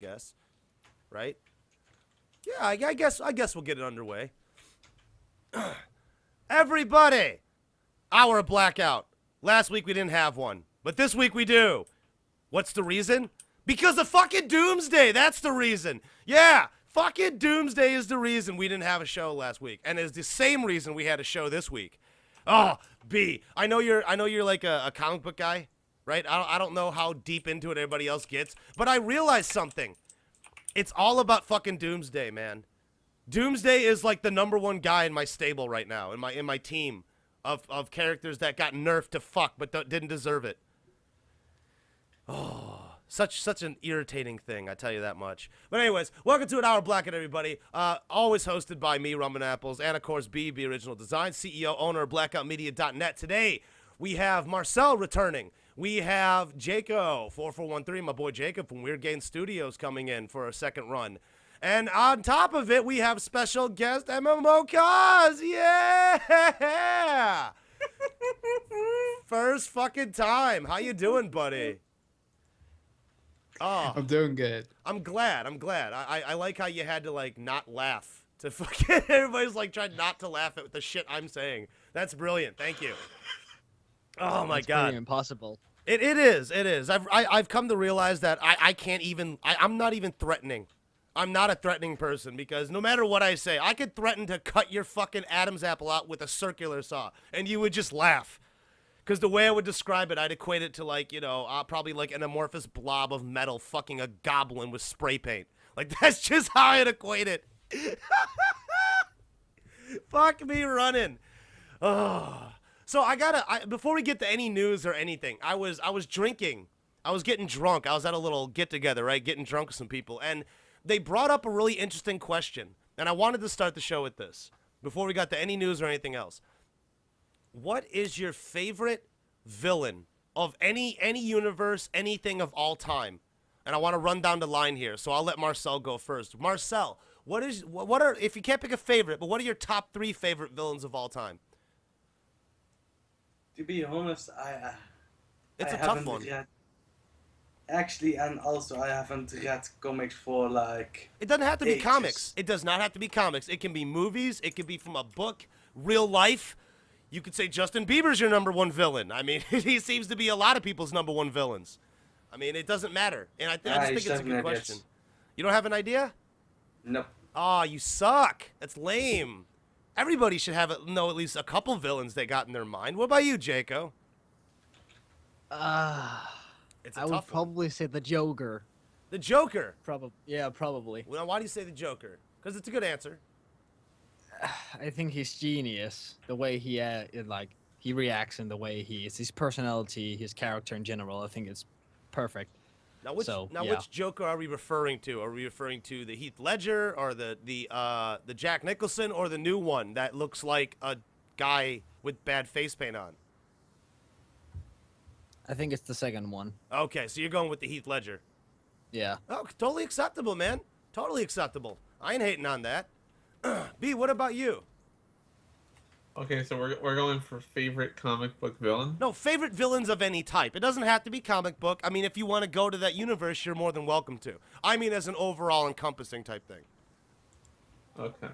guess, right? Yeah, I guess we'll get it underway. Everybody, Hour of Blackout. Last week we didn't have one, but this week we do. What's the reason? Because of fucking Doomsday. That's the reason. Yeah, fucking Doomsday is the reason we didn't have a show last week, and it's the same reason we had a show this week. Oh, B, I know you're like a comic book guy, right? I don't know how deep into it everybody else gets, but I realized something. It's all about fucking Doomsday, man. Doomsday is like the #1 guy in my stable right now, in my team of characters that got nerfed to fuck but didn't deserve it. Oh, such an irritating thing, I tell you that much. But anyways, welcome to an Hour of Blackout, everybody. Always hosted by me, Rumandapples, and of course Beeoriginaldesigns, CEO, owner of BlackoutMedia.net. Today, we have Marcel returning. We have Jaco4413, my boy Jacob from Weird Game Studios, coming in for a second run. And on top of it, we have special guest MMOKoz. Yeah! First fucking time. How you doing, buddy? Oh, I'm doing good. I'm glad. I like how you had to, like, not laugh. To fucking everybody's, like, trying not to laugh at the shit I'm saying. That's brilliant. Thank you. Oh, my It's God. pretty impossible. It is. I've come to realize that I can't even, I'm not even threatening. I'm not a threatening person because no matter what I say, I could threaten to cut your fucking Adam's apple out with a circular saw and you would just laugh. Because the way I would describe it, I'd equate it to, like, you know, probably like an amorphous blob of metal fucking a goblin with spray paint. Like, that's just how I'd equate it. Fuck me running. Oh. So before we get to any news or anything, I was drinking. I was getting drunk. I was at a little get-together, right, getting drunk with some people. And they brought up a really interesting question. And I wanted to start the show with this before we got to any news or anything else. What is your favorite villain of any universe, anything of all time? And I want to run down the line here, so I'll let Marcel go first. Marcel, what are, if you can't pick a favorite, but what are your top 3 favorite villains of all time? To be honest, It's I a tough haven't one. actually, and also I haven't read comics for like. It doesn't have to be ages. comics. It does not have to be comics. It can be movies. It can be from a book, real life. You could say Justin Bieber's your #1 villain. I mean, he seems to be a lot of people's #1 villains. I mean, it doesn't matter. And I just think it's a good question. You don't have an idea? Nope. Oh, you suck. That's lame. Everybody should know at least a couple villains they got in their mind. What about you, Jaco? It's a I would tough one. probably say the Joker. The Joker. Probably. Well, why do you say the Joker? Because it's a good answer. I think he's genius. The way he he reacts and the way he is, his personality, his character in general. I think it's perfect. Now, which yeah. which Joker are we referring to? Are we referring to the Heath Ledger or the Jack Nicholson or the new one that looks like a guy with bad face paint on? I think it's the second one. Okay, so you're going with the Heath Ledger. Yeah. Oh, totally acceptable, man. Totally acceptable. I ain't hating on that. B, what about you? Okay, so we're going for favorite comic book villain. No, favorite villains of any type. It doesn't have to be comic book. I mean, if you want to go to that universe, you're more than welcome to. I mean, as an overall encompassing type thing. Okay.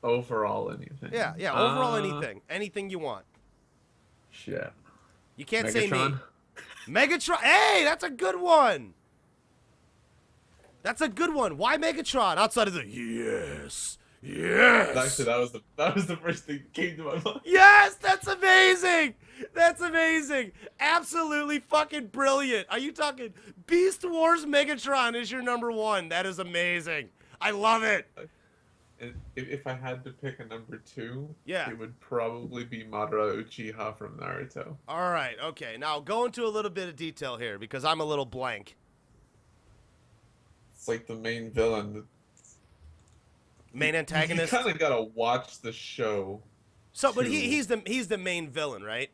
Overall anything. Yeah, overall anything. Anything you want. Shit. You can't say me. Megatron? Megatron. Hey, that's a good one. That's a good one. Why Megatron? Outside of the yes. Yes. Actually, that was the first thing that came to my mind. Yes, that's amazing. That's amazing. Absolutely fucking brilliant. Are you talking Beast Wars Megatron is your #1? That is amazing. I love it. If I had to pick a #2, Yeah. it would probably be Madara Uchiha from Naruto. All right. Okay. Now go into a little bit of detail here because I'm a little blank. It's like the main villain. Main antagonist. You kind of gotta watch the show. So, but he's the main villain, right?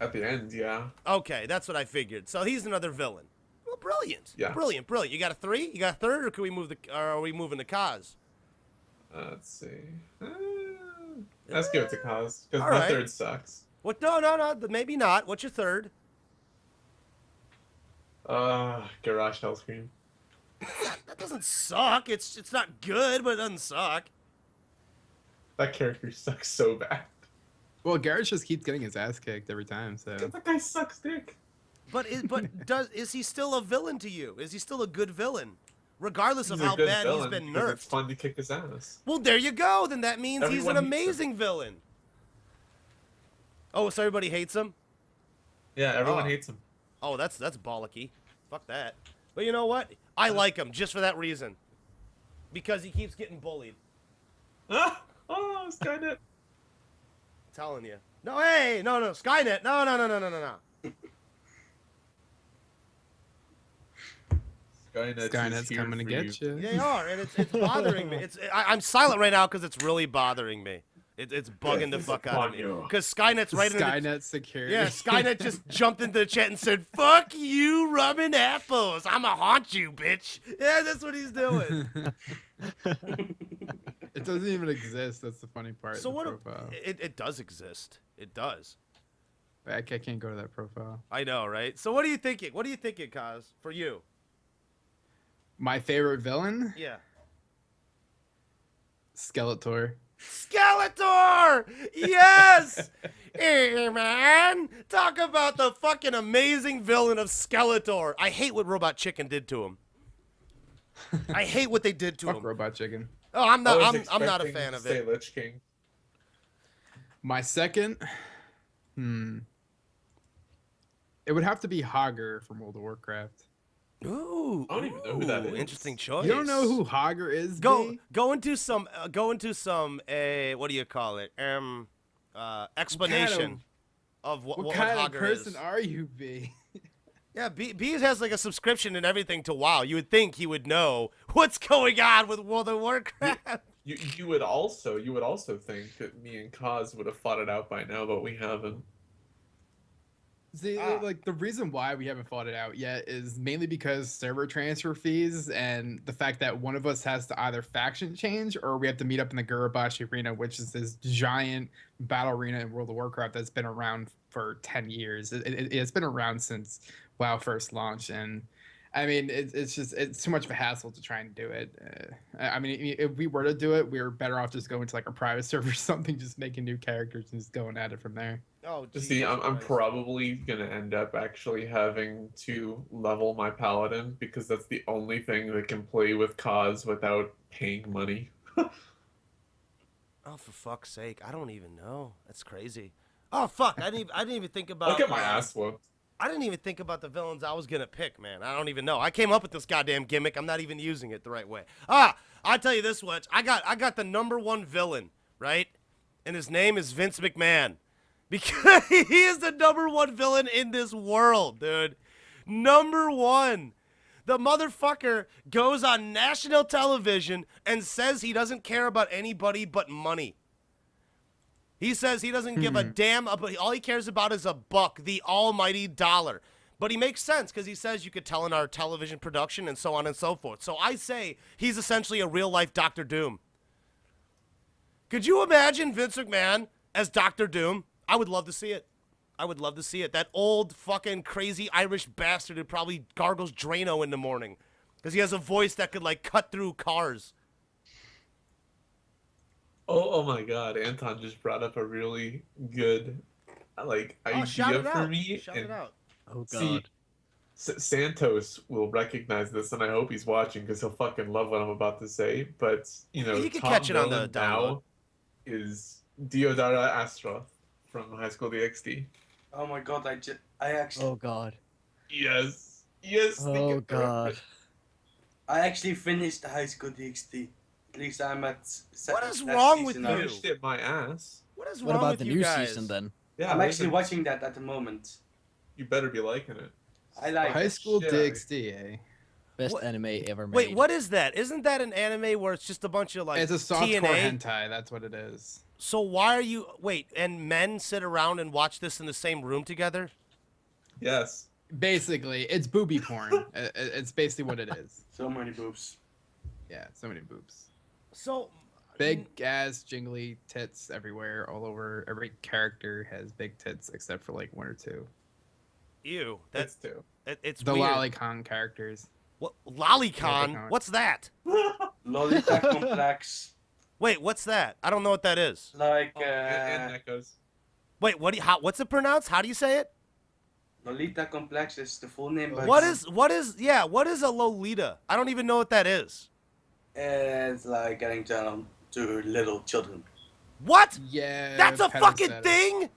At the end, yeah. Okay, that's what I figured. So he's another villain. Well, brilliant. Yeah. Brilliant. You got a 3? You got a third, or can we move or are we moving to Kaz? Let's see. Let's give it to Kaz, because All my right. third sucks. What? No. Maybe not. What's your third? Garage Hellscream. That doesn't suck. It's not good, but it doesn't suck. That character sucks so bad. Well, Garrett just keeps getting his ass kicked every time, so. That guy sucks dick. But is he still a villain to you? Is he still a good villain? Regardless He's of a how good bad he's villain been because it's nerfed. fun to kick his ass. Well, there you go. Then that means he's an Everyone hates him. amazing villain. Oh, so everybody hates him? Yeah, everyone Oh. hates him. Oh, that's bollocky. Fuck that. But you know what? I like him just for that reason. Because he keeps getting bullied. Ah! Oh, Skynet. I'm telling you. No, hey, no, Skynet. No. Skynet's coming to get you. They are, and it's bothering me. I'm silent right now because it's really bothering me. It's bugging the fuck out of me. Because Skynet's right in the... Skynet security. Yeah, Skynet just jumped into the chat and said, "Fuck you, Rumandapples. I'ma haunt you, bitch." Yeah, that's what he's doing. It doesn't even exist. That's the funny part. So the what? profile. It does exist. It does. I can't go to that profile. I know, right? So what are you thinking? What are you thinking, Kaz? For you? My favorite villain? Yeah. Skeletor. Skeletor! Yes! Hey, man! Talk about the fucking amazing villain of Skeletor. I hate what Robot Chicken did to him. I hate what they did to Fuck him. Robot Chicken. Oh, I'm I was not a expecting fan to of say it. Lich King. My second? It would have to be Hager from World of Warcraft. Ooh, I don't even know who that is. Interesting choice. You don't know who Hager is? Go B? into some what do you call it? Explanation of what kind of Hager person is. are you, B? Yeah, Bees has like a subscription and everything to WoW. You would think he would know what's going on with World of Warcraft. You would also think that me and Kaz would have fought it out by now, but we haven't. See, like the reason why we haven't fought it out yet is mainly because server transfer fees and the fact that one of us has to either faction change or we have to meet up in the Gurabashi Arena, which is this giant battle arena in World of Warcraft that's been around for 10 years. It's been around since WoW first launched, and I mean, it's too much of a hassle to try and do it. I mean, if we were to do it, we were better off just going to like a private server or something, just making new characters and just going at it from there. Oh, See, I'm Christ. probably gonna end up actually having to level my paladin because that's the only thing that can play with Kaz without paying money. Oh, for fuck's sake! I don't even know. That's crazy. Oh fuck! I didn't even think about. I'll get my ass whooped. I didn't even think about the villains I was gonna pick, man. I don't even know. I came up with this goddamn gimmick. I'm not even using it the right way. I'll tell you this much. I got the #1 villain, right? And his name is Vince McMahon. Because he is the #1 villain in this world, dude. #1. The motherfucker goes on national television and says he doesn't care about anybody but money. He says he doesn't give a damn about, all he cares about is a buck, the almighty dollar. But he makes sense because he says you could tell in our television production and so on and so forth. So I say he's essentially a real-life Dr. Doom. Could you imagine Vince McMahon as Dr. Doom? I would love to see it. I would love to see it. That old fucking crazy Irish bastard who probably gargles Drano in the morning because he has a voice that could like cut through cars. Oh my God! Anton just brought up a really good idea for me. Shout it out. Oh See, Santos will recognize this, and I hope he's watching because he'll fucking love what I'm about to say. But you know, You can top catch it on the villain download. now is Diodara Astroth from High School DxD. Oh my god, I actually Oh god. Yes. Oh god. I actually finished the High School DxD. At least I'm at. What is that wrong with season you? now. Finished it my ass. What is What wrong about with the you new guys? season then? Yeah, I'm actually listen, watching that at the moment. You better be liking it. I like High it. School shit. DxD, eh? Best What- anime ever made. Wait, what is that? Isn't that an anime where it's just a bunch of like It's a softcore TNA? hentai. That's what it is. So why are you and men sit around and watch this in the same room together? Yes. Basically, it's booby porn. It's basically what it is. So many boobs. Yeah, so many boobs. So Big ass, jingly tits everywhere, all over. Every character has big tits except for like one or two. ew, That's that's two. it's The weird. lolicon characters. What? Lolicon? Lolicon. What's that? Lolita complex. Wait, what's that? I don't know what that is. Like, And Echoes. Wait, what's it pronounced? How do you say it? Lolita complex is the full name, but What is a Lolita? I don't even know what that is. it's like getting down to little children. What? Yeah. That's a fucking pedostatic. thing?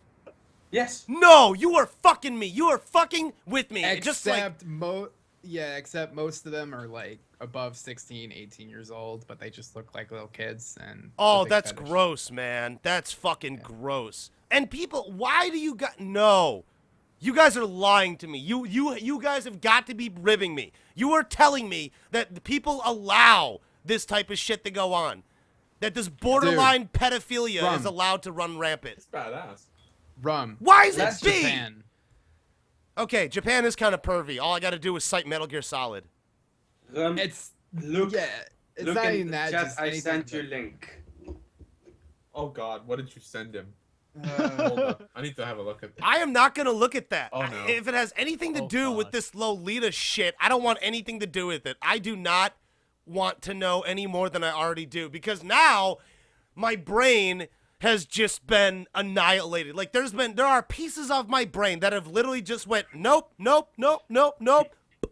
Yes. No, you are fucking me. You are fucking with me. Just like Except most of them are like above 16, 18 years old, but they just look like little kids. And oh, big that's fetish. gross, man. That's fucking gross. And people, why do you got no? You guys are lying to me. You guys have got to be ribbing me. You are telling me that the people allow this type of shit to go on. That this borderline pedophilia Rum. is allowed to run rampant. It's badass. Rum. Why is That's it B? Japan. Okay, Japan is kind of pervy. All I got to do is cite Metal Gear Solid. It's Look. yeah. It's Look not in even the that. chat. Just I anything sent you that- link. Oh God, what did you send him? Uh, Hold up. I need to have a look at that. I am not going to look at that. Oh, no. If it has anything to Oh, do with fuck. this Lolita shit, I don't want anything to do with it. I do not want to know any more than I already do because now my brain has just been annihilated. Like there are pieces of my brain that have literally just went nope, nope, nope, nope, nope.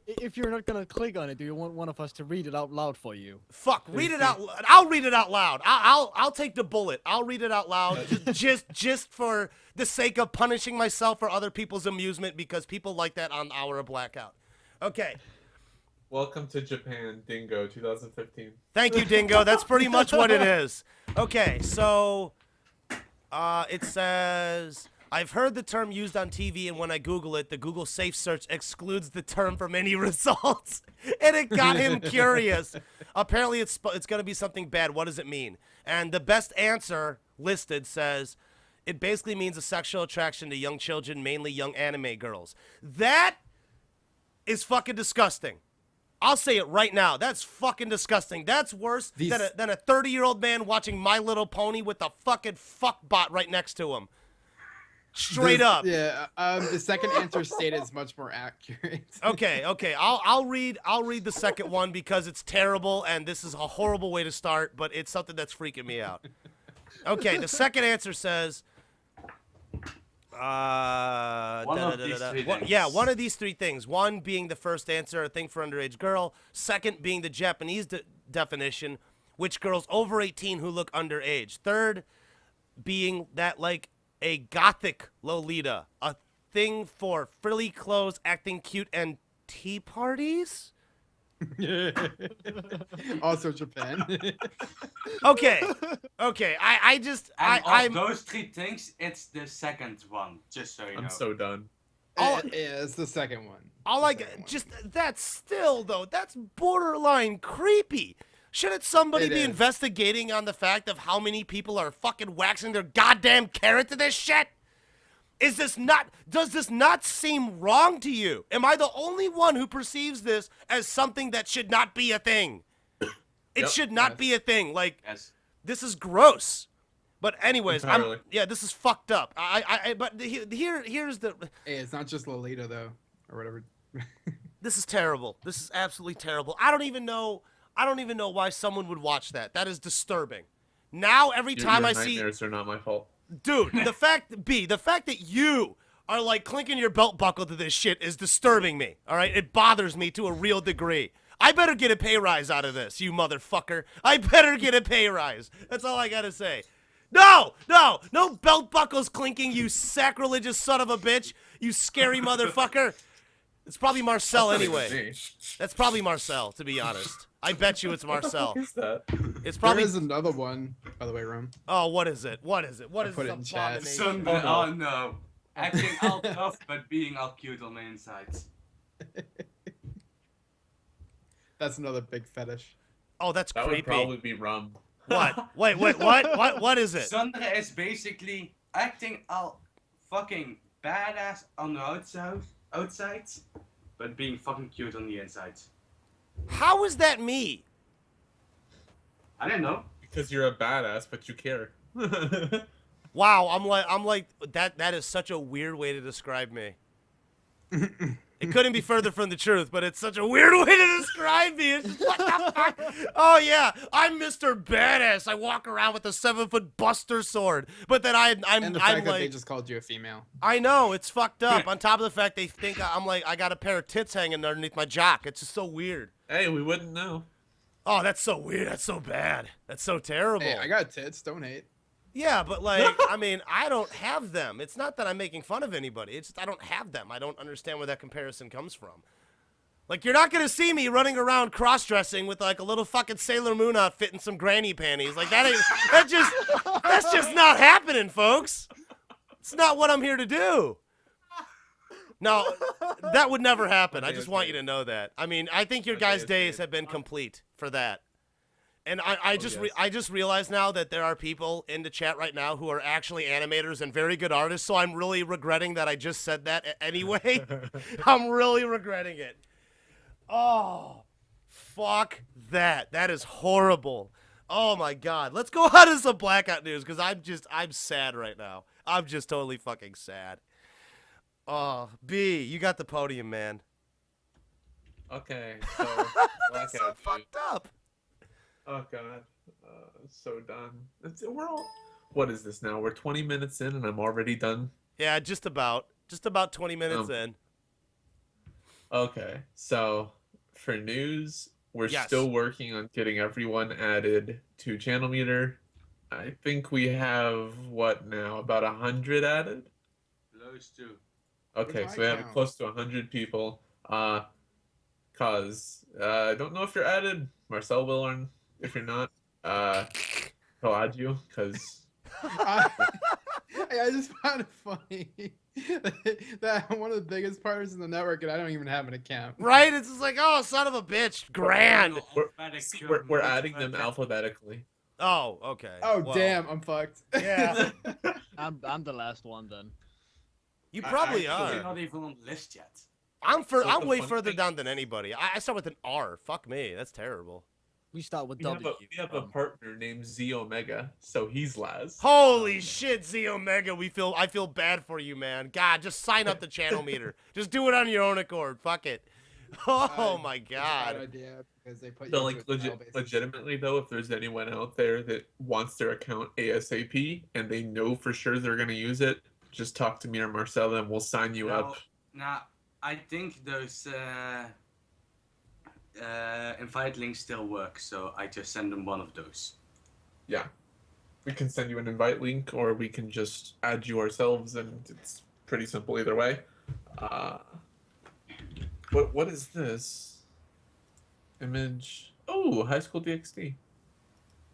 If you're not gonna click on it, do you want one of us to read it out loud for you? Fuck, read it out. I'll read it out loud. I'll take the bullet. I'll read it out loud just for the sake of punishing myself for other people's amusement because people like that on Hour of Blackout. Okay. Welcome to Japan, Dingo, 2015. Thank you, Dingo. That's pretty much what it is. Okay, so it says, I've heard the term used on TV, and when I Google it, the Google Safe Search excludes the term from any results. And it got him curious. Apparently, it's going to be something bad. What does it mean? And the best answer listed says, it basically means a sexual attraction to young children, mainly young anime girls. That is fucking disgusting. I'll say it right now. That's fucking disgusting. That's worse than a 30-year-old man watching My Little Pony with a fucking fuck bot right next to him. Straight up. Yeah. The second answer stated is much more accurate. Okay. I'll read the second one because it's terrible and this is a horrible way to start, but it's something that's freaking me out. Okay, the second answer says One of these three things. yeah, one of these three things. One being the first answer, a thing for underage girl. Second being the Japanese definition, which girls over 18 who look underage. Third being that like a gothic Lolita, a thing for frilly clothes, acting cute, and tea parties. Also Japan. Okay. And I'm of those three things, it's the second one. Just so you know. I'm so done. All- Yeah, it's the second one. all I just that's still though that's borderline creepy. Shouldn't somebody It be is. investigating on the fact of how many people are fucking waxing their goddamn carrot to this shit? Does this not seem wrong to you? Am I the only one who perceives this as something that should not be a thing? It Yep. should not Yes. be a thing. Like, Yes. this is gross. But anyways, Entirely. this is fucked up. But here's the, Hey, it's not just Lolita though, or whatever. this is terrible. This is absolutely terrible. I don't even know why someone would watch that. That is disturbing. Now every time Your I see, nightmares are not my fault. dude, the fact that you are like clinking your belt buckle to this shit is disturbing me. All right, it bothers me to a real degree. I better get a pay rise out of this, you motherfucker. I better get a pay rise. That's all I gotta say. No belt buckles clinking, you sacrilegious son of a bitch, you scary motherfucker. It's probably Marcel That's not even anyway. me. That's probably Marcel, to be honest. I bet you it's Marcel. What is that? It's There probably. is another one, by the way, Rum. Oh, what is it? What is it? What I is put this it in chat. abomination? Sunday, Oh, oh no. Acting all tough, but being all cute on the insides. That's another big fetish. Oh, that's That would creepy. probably be rum. What? Wait, what is it? Sunday is basically acting all fucking badass on the outside, but being fucking cute on the inside. How is that me? I don't know. Because you're a badass, but you care. Wow, I'm like that is such a weird way to describe me. It couldn't be further from the truth, but it's such a weird way to describe me. It's just, what the fuck? Oh, yeah, I'm Mr. Badass. I walk around with a 7-foot Buster sword. But then I'm And the fact that like, they just called you a female. I know, it's fucked up. On top of the fact they think I'm like, I got a pair of tits hanging underneath my jock. It's just so weird. Hey, we wouldn't know. Oh, that's so weird. That's so bad. That's so terrible. Hey, I got tits. Don't hate. Yeah, but like, I mean, I don't have them. It's not that I'm making fun of anybody. It's just I don't have them. I don't understand where that comparison comes from. Like, you're not gonna see me running around cross-dressing with like a little fucking Sailor Moon outfit and some granny panties. Like that ain't. That's just not happening, folks. It's not what I'm here to do. No, that would never happen. I just want you to know that. I mean, I think your guys' days have been complete for that. And I just realized now that there are people in the chat right now who are actually animators and very good artists, so I'm really regretting that I just said that anyway. I'm really regretting it. Oh, fuck that. That is horrible. Oh my god. Let's go on to some Blackout news, because I'm sad right now. I'm just totally fucking sad. Oh, B, you got the podium, man. Okay, so That's so Blackout. fucked up. Oh god, so done. We're all. What is this now? We're 20 minutes in, and I'm already done. Yeah, just about 20 minutes in. Okay, so for news, we're Yes. still working on getting everyone added to ChannelMeter. I think we have what now? About 100 added. Close to. Okay, Where's so we my have count? close to 100 people. Cause I don't know if you're added. Marcel will learn. If you're not, he'll add you. Cause I just found it funny that I'm one of the biggest partners in the network and I don't even have an account. Right? It's just like, oh, son of a bitch. Grand. we're adding them alphabetically. Oh, okay. Oh Well, damn, I'm fucked. Yeah. I'm the last one then. You probably Actually, You're are. not even on the list yet. I'm What's the way fun further thing? down than anybody. I start with an R. Fuck me. That's terrible. We start with We have, W. we have a partner named Z Omega, so he's last. Holy shit, Z Omega. I feel bad for you, man. God, just sign up the channel meter. Just do it on your own accord. Fuck it. Oh my It's a bad god. idea because they put you So into like a jail, basically. legitimately though, if there's anyone out there that wants their account ASAP and they know for sure they're gonna use it, just talk to me or Marcel and we'll sign you up. Now, I think those invite links still work, so I just send them one of those. Yeah. We can send you an invite link or we can just add you ourselves and it's pretty simple either way. What is this? Image. Oh, High School DxD.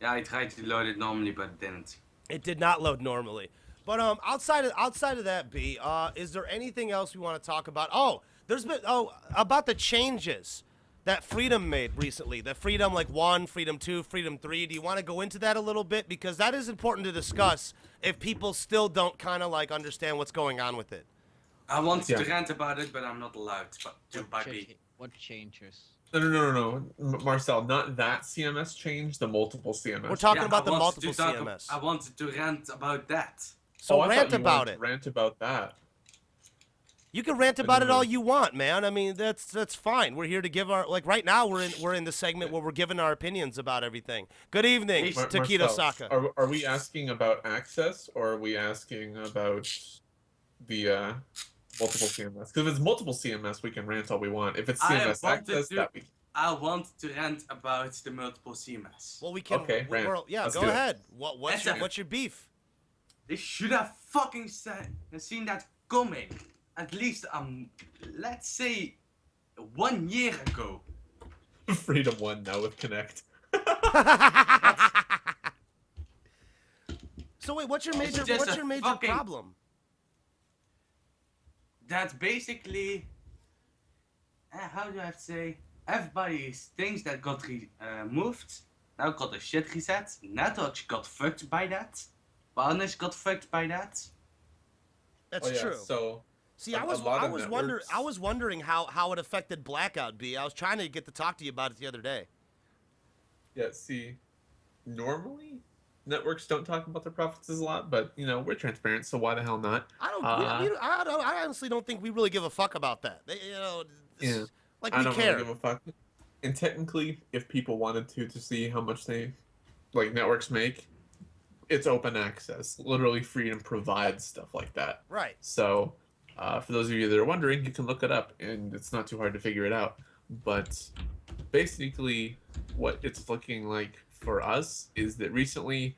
Yeah, I tried to load it normally, but it didn't. It did not load normally. But outside of that, B, is there anything else we want to talk about? Oh, there's been about the changes that Freedom made recently. The Freedom like 1, Freedom 2, Freedom 3. Do you want to go into that a little bit, because that is important to discuss if people still don't kind of like understand what's going on with it. I wanted to Yeah. rant about it, but I'm not allowed to by B. What changes? No. Marcel, not that CMS change, the multiple CMS. We're talking Yeah, about the I wanted multiple to talk CMS. I wanted to rant about that. So I thought rant you about wanted it. to Rant about that. You can rant I about it don't all know. you want, man. I mean, that's fine. We're here to give our right now. We're in the segment where we're giving our opinions about everything. Good evening, Hey, Takedo Marcel, Saka. Are we asking about access or are we asking about the multiple CMS? Because if it's multiple CMS, we can rant all we want. If it's I CMS wanted access, to- that we I want to rant about the multiple CMS. Well, we can. Okay, rant. Yeah, Let's go do it. ahead. What's Yes, sir. your beef? They should have fucking seen that coming. At least, let's say, 1 year ago. Freedom 1 now with Connect. So wait, what's your It's major just a fucking- problem? That's basically, how do I say? Everybody thinks that got removed. Now got a shit reset. Netwatch got fucked by that. Partners got fucked by that. That's Oh, yeah, true. So See, a lot of networks- I was wondering how it affected Blackout B. I was trying to get to talk to you about it the other day. yeah, see, normally networks don't talk about their profits a lot, but you know, we're transparent, so why the hell not? I honestly don't think we really give a fuck about that. Yeah, Like I we don't care. really give a fuck. And technically, if people wanted to see how much they like networks make, it's open access. Literally, Freedom provides stuff like that. Right. So, for those of you that are wondering, you can look it up, and it's not too hard to figure it out. But basically, what it's looking like for us is that recently,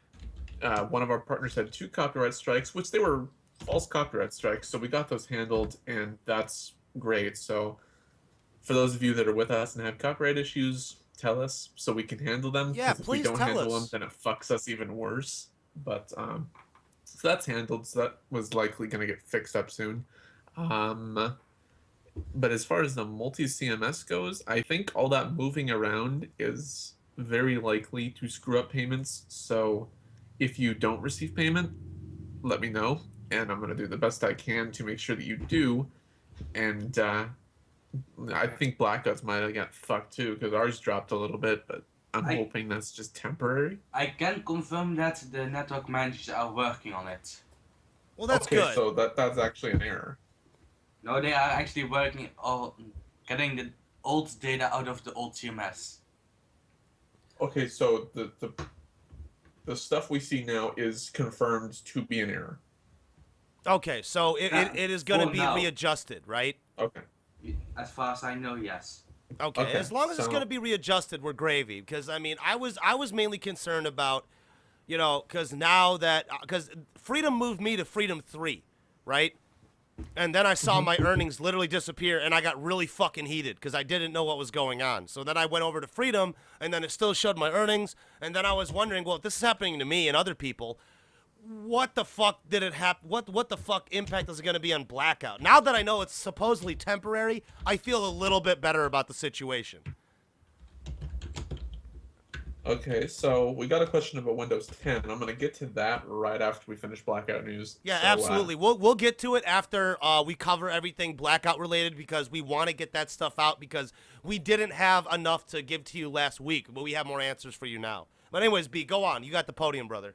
one of our partners had 2 copyright strikes, which they were false copyright strikes. So we got those handled, and that's great. So, for those of you that are with us and have copyright issues, tell us so we can handle them. Yeah, If we please don't tell handle us. them, then it fucks us even worse. But so that's handled. So that was likely going to get fixed up soon. But as far as the multi-CMS goes, I think all that moving around is very likely to screw up payments. So if you don't receive payment, let me know, and I'm going to do the best I can to make sure that you do. And I think Blackouts might have got fucked too, because ours dropped a little bit, but I'm hoping that's just temporary. I can confirm that the network managers are working on it. Well, that's okay, good. So that's actually an error. No, they are actually working on getting the old data out of the old CMS. Okay, so the stuff we see now is confirmed to be an error. Okay, so it is going to for be now. readjusted, right? Okay. As far as I know, yes. Okay, Okay, as long as it's so- going to be readjusted, we're gravy. Because I mean, I was mainly concerned about, because now that because Freedom moved me to Freedom 3, right? And then I saw my earnings literally disappear, and I got really fucking heated because I didn't know what was going on. So then I went over to Freedom, and then it still showed my earnings. And then I was wondering, well, if this is happening to me and other people, what the fuck did it happen? What the fuck impact is it going to be on Blackout? Now that I know it's supposedly temporary, I feel a little bit better about the situation. Okay, so we got a question about Windows 10. I'm going to get to that right after we finish Blackout news. Yeah, So, absolutely. We'll get to it after we cover everything Blackout related, because we want to get that stuff out, because we didn't have enough to give to you last week, but we have more answers for you now. But anyways, B, go on. You got the podium, brother.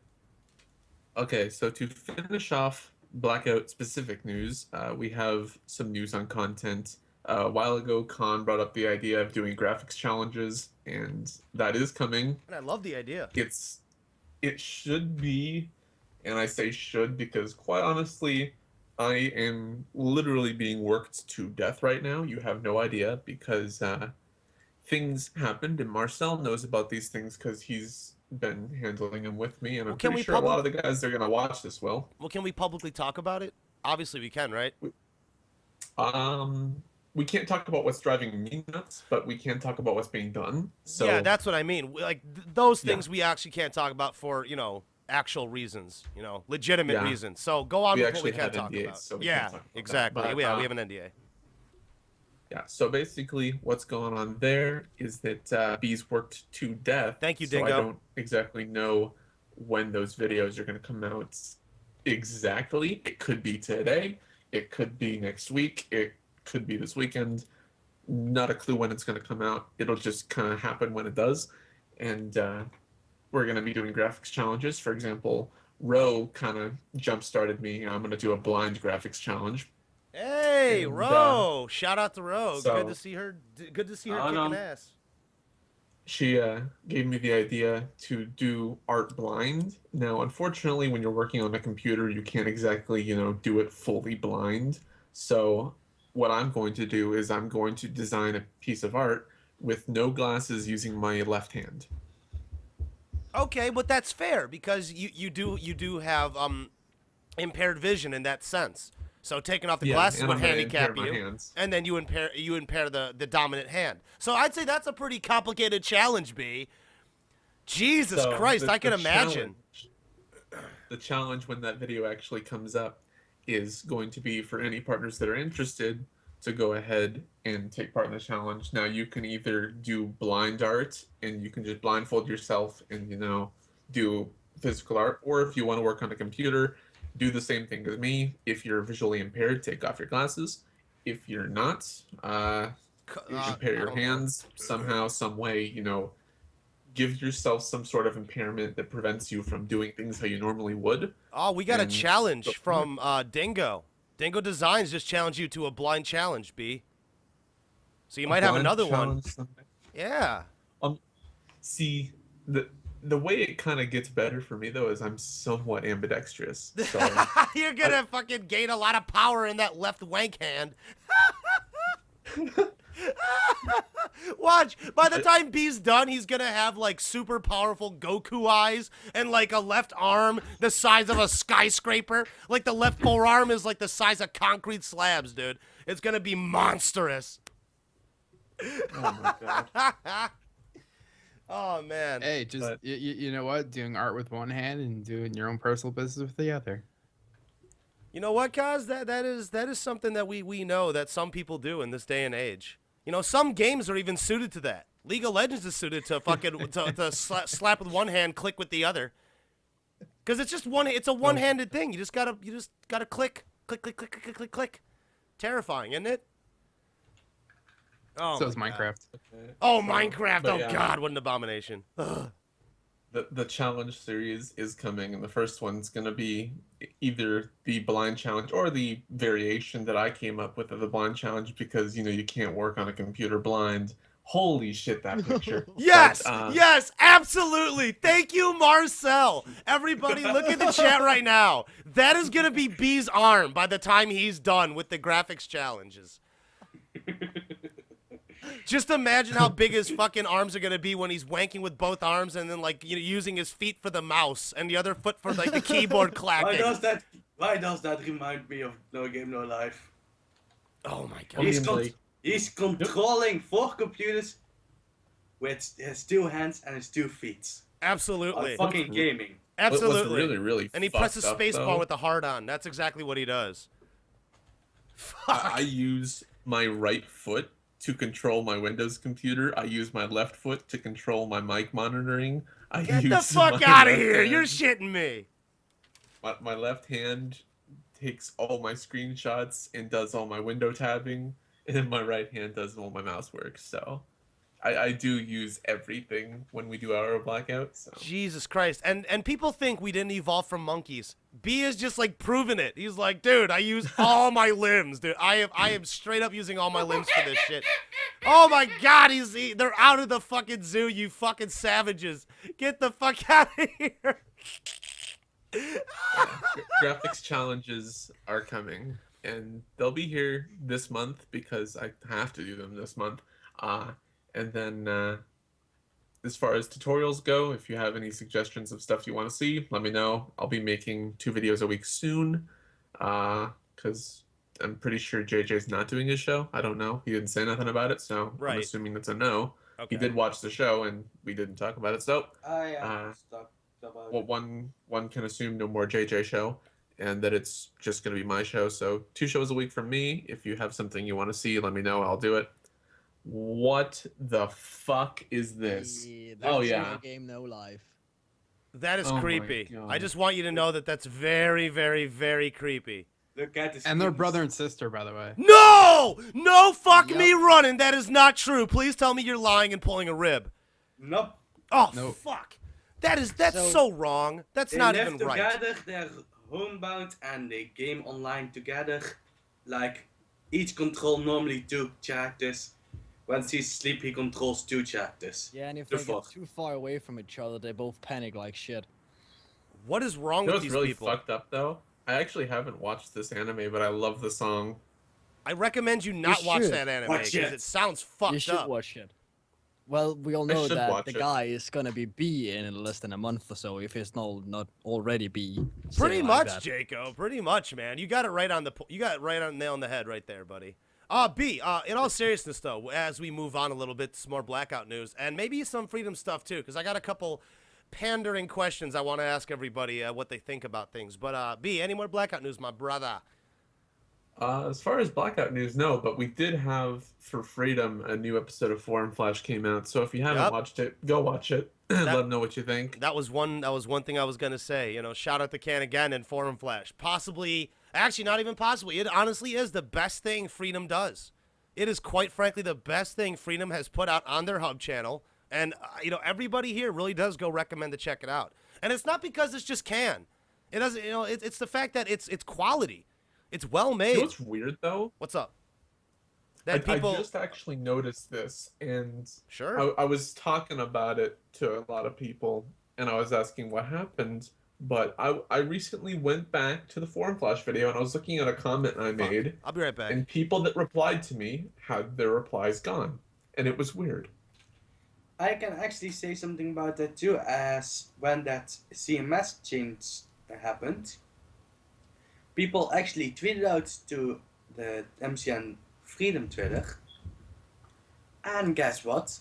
Okay, so to finish off Blackout specific news, we have some news on content. A while ago, Khan brought up the idea of doing graphics challenges, and that is coming. And I love the idea. It should be, and I say should because quite honestly, I am literally being worked to death right now. You have no idea, because things happened, and Marcel knows about these things because he's been handling them with me, and I'm can pretty we sure a lot of the guys that are gonna watch this will. Well, can we publicly talk about it? Obviously we can, right? We can't talk about what's driving me nuts, but we can talk about what's being done. So Yeah, that's what I mean. Like those things we actually can't talk about for, actual reasons, legitimate Yeah. reasons. So go on We with what we actually can have talk NDAs, about. so we Yeah, can't talk about that. exactly. But, We have an NDA. yeah, so basically what's going on there is that B's worked to death. Thank you, so Dingo. I don't exactly know when those videos are going to come out exactly. It could be today. It could be next week. It could be this weekend. Not a clue when it's going to come out. It'll just kind of happen when it does. And we're going to be doing graphics challenges. For example, Ro kind of jump-started me. I'm going to do a blind graphics challenge. Hey, And, Ro! Shout out to Ro. so- Good to see her. Good to see her Hold kicking on. ass. She gave me the idea to do art blind. Now, unfortunately, when you're working on a computer, you can't exactly, do it fully blind. So what I'm going to do is I'm going to design a piece of art with no glasses using my left hand. Okay, but that's fair because you do have impaired vision in that sense. So taking off the glasses and would I'm gonna handicap impair my you, hands. and then you impair the dominant hand. So I'd say that's a pretty complicated challenge, B. Jesus So Christ, I can the imagine. The challenge when that video actually comes up is going to be for any partners that are interested to go ahead and take part in the challenge. Now, you can either do blind art and you can just blindfold yourself and, do physical art, or if you want to work on a computer, do the same thing as me. If you're visually impaired, take off your glasses. If you're not, impair your hands somehow, some way, give yourself some sort of impairment that prevents you from doing things how you normally would. Oh, we got a And challenge go from Dingo. Dingo Designs just challenged you to a blind challenge, B. So you might have Blind another one. challenge someday. Yeah. See, the way it kind of gets better for me though is I'm somewhat ambidextrous. So You're gonna fucking gain a lot of power in that left wank hand. Watch, by the time B's done, he's gonna have like super powerful Goku eyes and like a left arm the size of a skyscraper. Like the left forearm is like the size of concrete slabs, dude. It's gonna be monstrous. oh my god. Oh man. Hey, just But- you know what? Doing art with one hand and doing your own personal business with the other. You know what, Kaz? That is something that we know that some people do in this day and age. You know, some games are even suited to that. League of Legends is suited to fucking to slap with one hand, click with the other. Cause it's just it's a one-handed thing. You just gotta click, click, click, click, click, click, click. Terrifying, isn't it? Oh, So is my God. Minecraft. Oh, Minecraft! But Oh yeah. God, what an abomination! Ugh. The challenge series is coming, and the first one's gonna be either the blind challenge or the variation that I came up with of the blind challenge because you can't work on a computer blind. Holy shit, that picture! Yes, But, yes, absolutely. Thank you, Marcel. Everybody, look at the chat right now. That is gonna be B's arm by the time he's done with the graphics challenges. Just imagine how big his fucking arms are gonna be when he's wanking with both arms and then using his feet for the mouse and the other foot for like the keyboard clacking. Why does that remind me of No Game No Life? Oh my God. He's controlling 4 computers with his 2 hands and his 2 feet. Absolutely. Fucking gaming. Absolutely. What's really, really And he fucked presses up, spacebar though, with the hard on. That's exactly what he does. I use my right foot to control my Windows computer. I use my left foot to control my mic monitoring. Get the use fuck my out of left here! hand- You're shitting me. My left hand takes all my screenshots and does all my window tabbing, and then my right hand does all my mouse work. So I do use everything when we do Hour of Blackout. So Jesus Christ. And people think we didn't evolve from monkeys. B is just like proving it. He's like, dude, I use all my limbs, dude. I am straight up using all my limbs for this shit. Oh my God, they're out of the fucking zoo, you fucking savages. Get the fuck out of here. graphics challenges are coming, and they'll be here this month because I have to do them this month. And then as far as tutorials go, if you have any suggestions of stuff you want to see, let me know. I'll be making 2 videos a week soon, because I'm pretty sure JJ's not doing his show. I don't know. He didn't say nothing about it, so Right. I'm assuming that's a no. Okay. He did watch the show, and we didn't talk about it, so I stop about well, one can assume no more JJ show, and that it's just going to be my show. So 2 shows a week from me. If you have something you want to see, let me know. I'll do it. What the fuck is this? Oh, there's yeah. No Game No Life. That is Oh my creepy. God. I just want you to know that that's very, very, very creepy. Look at this. And they're brother and sister, by the way. No! No fuck Yep. me running. That is not true. Please tell me you're lying and pulling a rib. Nope. Oh, Nope. fuck. That's so, So- wrong. That's They not live even right. together, they're homebound and they game online together. Like, each control normally 2 characters. Once he's asleep, he controls 2 characters. Yeah, and if The they fuck? get too far away from each other, they both panic like shit. What is wrong You know with what's these really people? fucked up, though? I actually haven't watched this anime, but I love the song. I recommend you not watch should. that anime Watch because it. it sounds You fucked should up. watch it. Well, we all I know should that watch the it. guy is gonna be B in less than a month or so, if he's not already B. Pretty Say it much, like that. Jaco. Pretty much, man. You got it right on the you got it right on nail on the head right there, buddy. B, in all seriousness though, as we move on a little bit, some more Blackout news and maybe some Freedom stuff too, because I got a couple pandering questions I want to ask everybody what they think about things. But B, any more Blackout news, my brother? As far as Blackout news, no, but we did have for Freedom a new episode of Forum Flash came out. So if you haven't Yep. watched it, go watch it. Let them know what you think. That was one thing I was gonna say. You know, shout out to Can again and Forum Flash. Possibly, actually, not even possibly. It honestly is the best thing Freedom does. It is quite frankly the best thing Freedom has put out on their hub channel And you know, everybody here really does go recommend to check it out. And it's not because it's just can. It doesn't, you know, it's the fact that it's quality. It's well made. You know what's weird though? What's up? That I just actually noticed this, and Sure. I was talking about it to a lot of people, and I was asking what happened. But I recently went back to the Forum Flash video, and I was looking at a comment I made, I'll be right back. and people that replied to me had their replies gone, and it was weird. I can actually say something about that too, as when that CMS change happened, people actually tweeted out to the MCN Freedom Twitter, and guess what?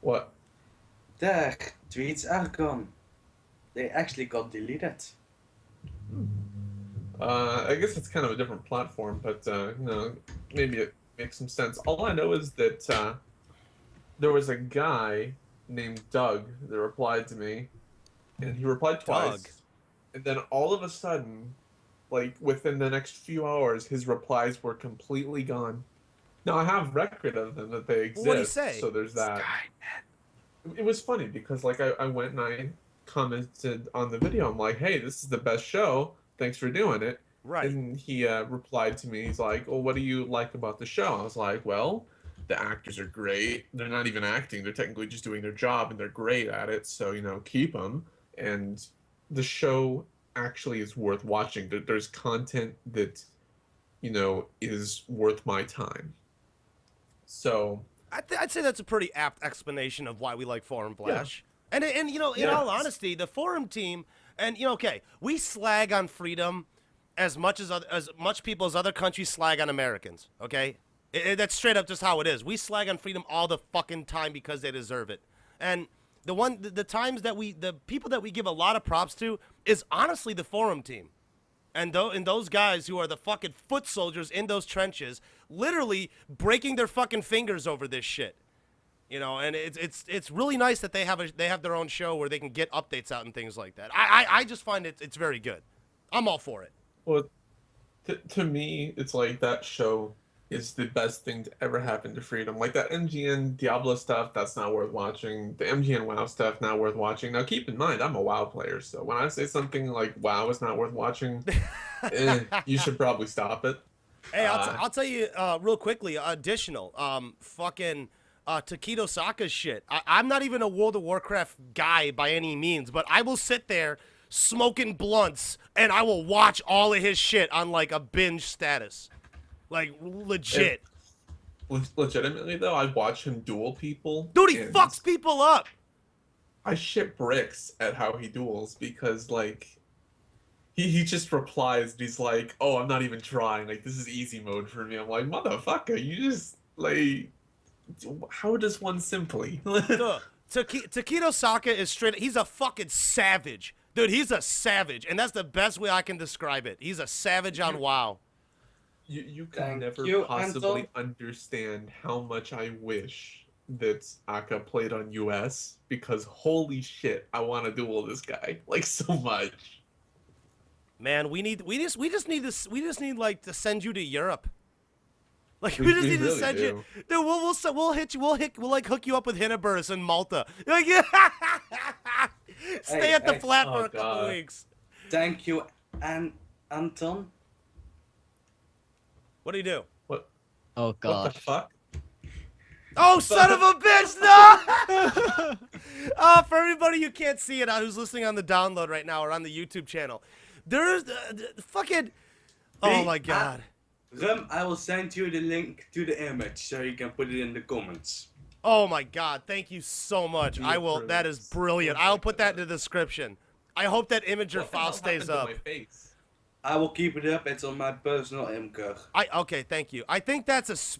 What? Their tweets are gone. They actually got deleted. I guess it's kind of a different platform, but you know, maybe it makes some sense. All I know is that there was a guy named Doug that replied to me, and he replied twice. Doug. And then all of a sudden, like within the next few hours, his replies were completely gone. Now I have record of them that they exist. What'd he say? So there's that. It was funny because like I went and I commented on the video. I'm like, hey, this is the best show. Thanks for doing it. Right. And he replied to me. He's like, well, what do you like about the show? I was like, well, the actors are great. They're not even acting. They're technically just doing their job, and they're great at it. So, you know, keep them. And the show actually is worth watching. There's content that, you know, is worth my time. So I'd say that's a pretty apt explanation of why we like Forum Flash. And you know, in all honesty, the Forum team, and you know, okay, we slag on freedom as much people as other countries slag on Americans. Okay, that's straight up just how it is. We slag on freedom all the fucking time because they deserve it. And the people that we give a lot of props to is honestly the Forum team. And those guys who are the fucking foot soldiers in those trenches, literally breaking their fucking fingers over this shit. You know, and it's really nice that they have their own show where they can get updates out and things like that. I just find it's very good. I'm all for it. Well, to me, it's like that show is the best thing to ever happen to freedom. Like that MGN Diablo stuff, that's not worth watching. The MGN WoW stuff, not worth watching. Now, keep in mind, I'm a WoW player, so when I say something like WoW is not worth watching, you should probably stop it. Hey, I'll tell you real quickly. Additional, fucking Takedo Saka's shit. I'm not even a World of Warcraft guy by any means, but I will sit there smoking blunts and I will watch all of his shit on like a binge status. Like, legit. Legitimately, though, I watch him duel people. Dude, he fucks people up. I shit bricks at how he duels because, like, he just replies and he's like, oh, I'm not even trying. Like, this is easy mode for me. I'm like, motherfucker, you just, like, how does one simply? Dude, Takedo Saka is straight, he's a fucking savage. Dude, he's a savage, and that's the best way I can describe it. He's a savage on WoW. You can never possibly understand how much I wish that Aka played on US because holy shit, I want to duel this guy like so much. Man, we just need like to send you to Europe. Like we just need to send you. Dude, we'll hit you. We'll like hook you up with Hinneburus and Malta. Like, stay at the flat for a couple weeks. Thank you, Anton. What do you do? What? Oh god. What the fuck? Oh, son of a bitch! No! For everybody who can't see it, who's listening on the download right now or on the YouTube channel, there's the fucking. Oh my god. Rum, I will send you the link to the image so you can put it in the comments. Oh my god! Thank you so much. I will. That is brilliant. I'll put that in the description. I hope that image or file stays up. I will keep it up. It's on my personal Imgur. Okay, thank you. I think that's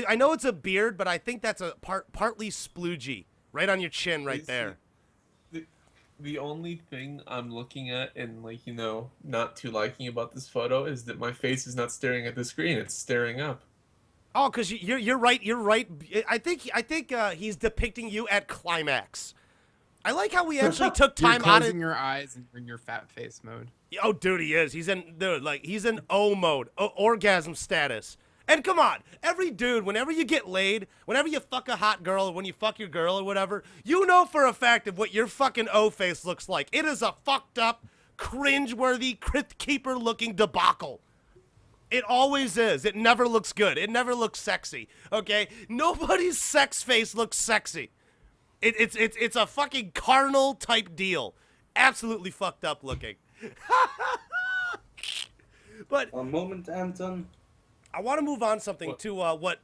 I know it's a beard, but I think that's a partly sploogey right on your chin, right there. The only thing I'm looking at and like not too liking about this photo is that my face is not staring at the screen; it's staring up. Oh, because you're right. You're right. I think he's depicting you at climax. I like how we actually took time out of closing your eyes and in your fat face mode. Oh, dude, he is. He's in O mode, orgasm status, And come on, every dude, whenever you get laid, whenever you fuck a hot girl, or when you fuck your girl or whatever, you know for a fact of what your fucking O face looks like. It is a fucked up, cringe-worthy, crypt keeper-looking debacle. It always is. It never looks good. It never looks sexy. Okay? Nobody's sex face looks sexy. It's a fucking carnal type deal. Absolutely fucked up looking. But A moment, Anton. I want to move on something to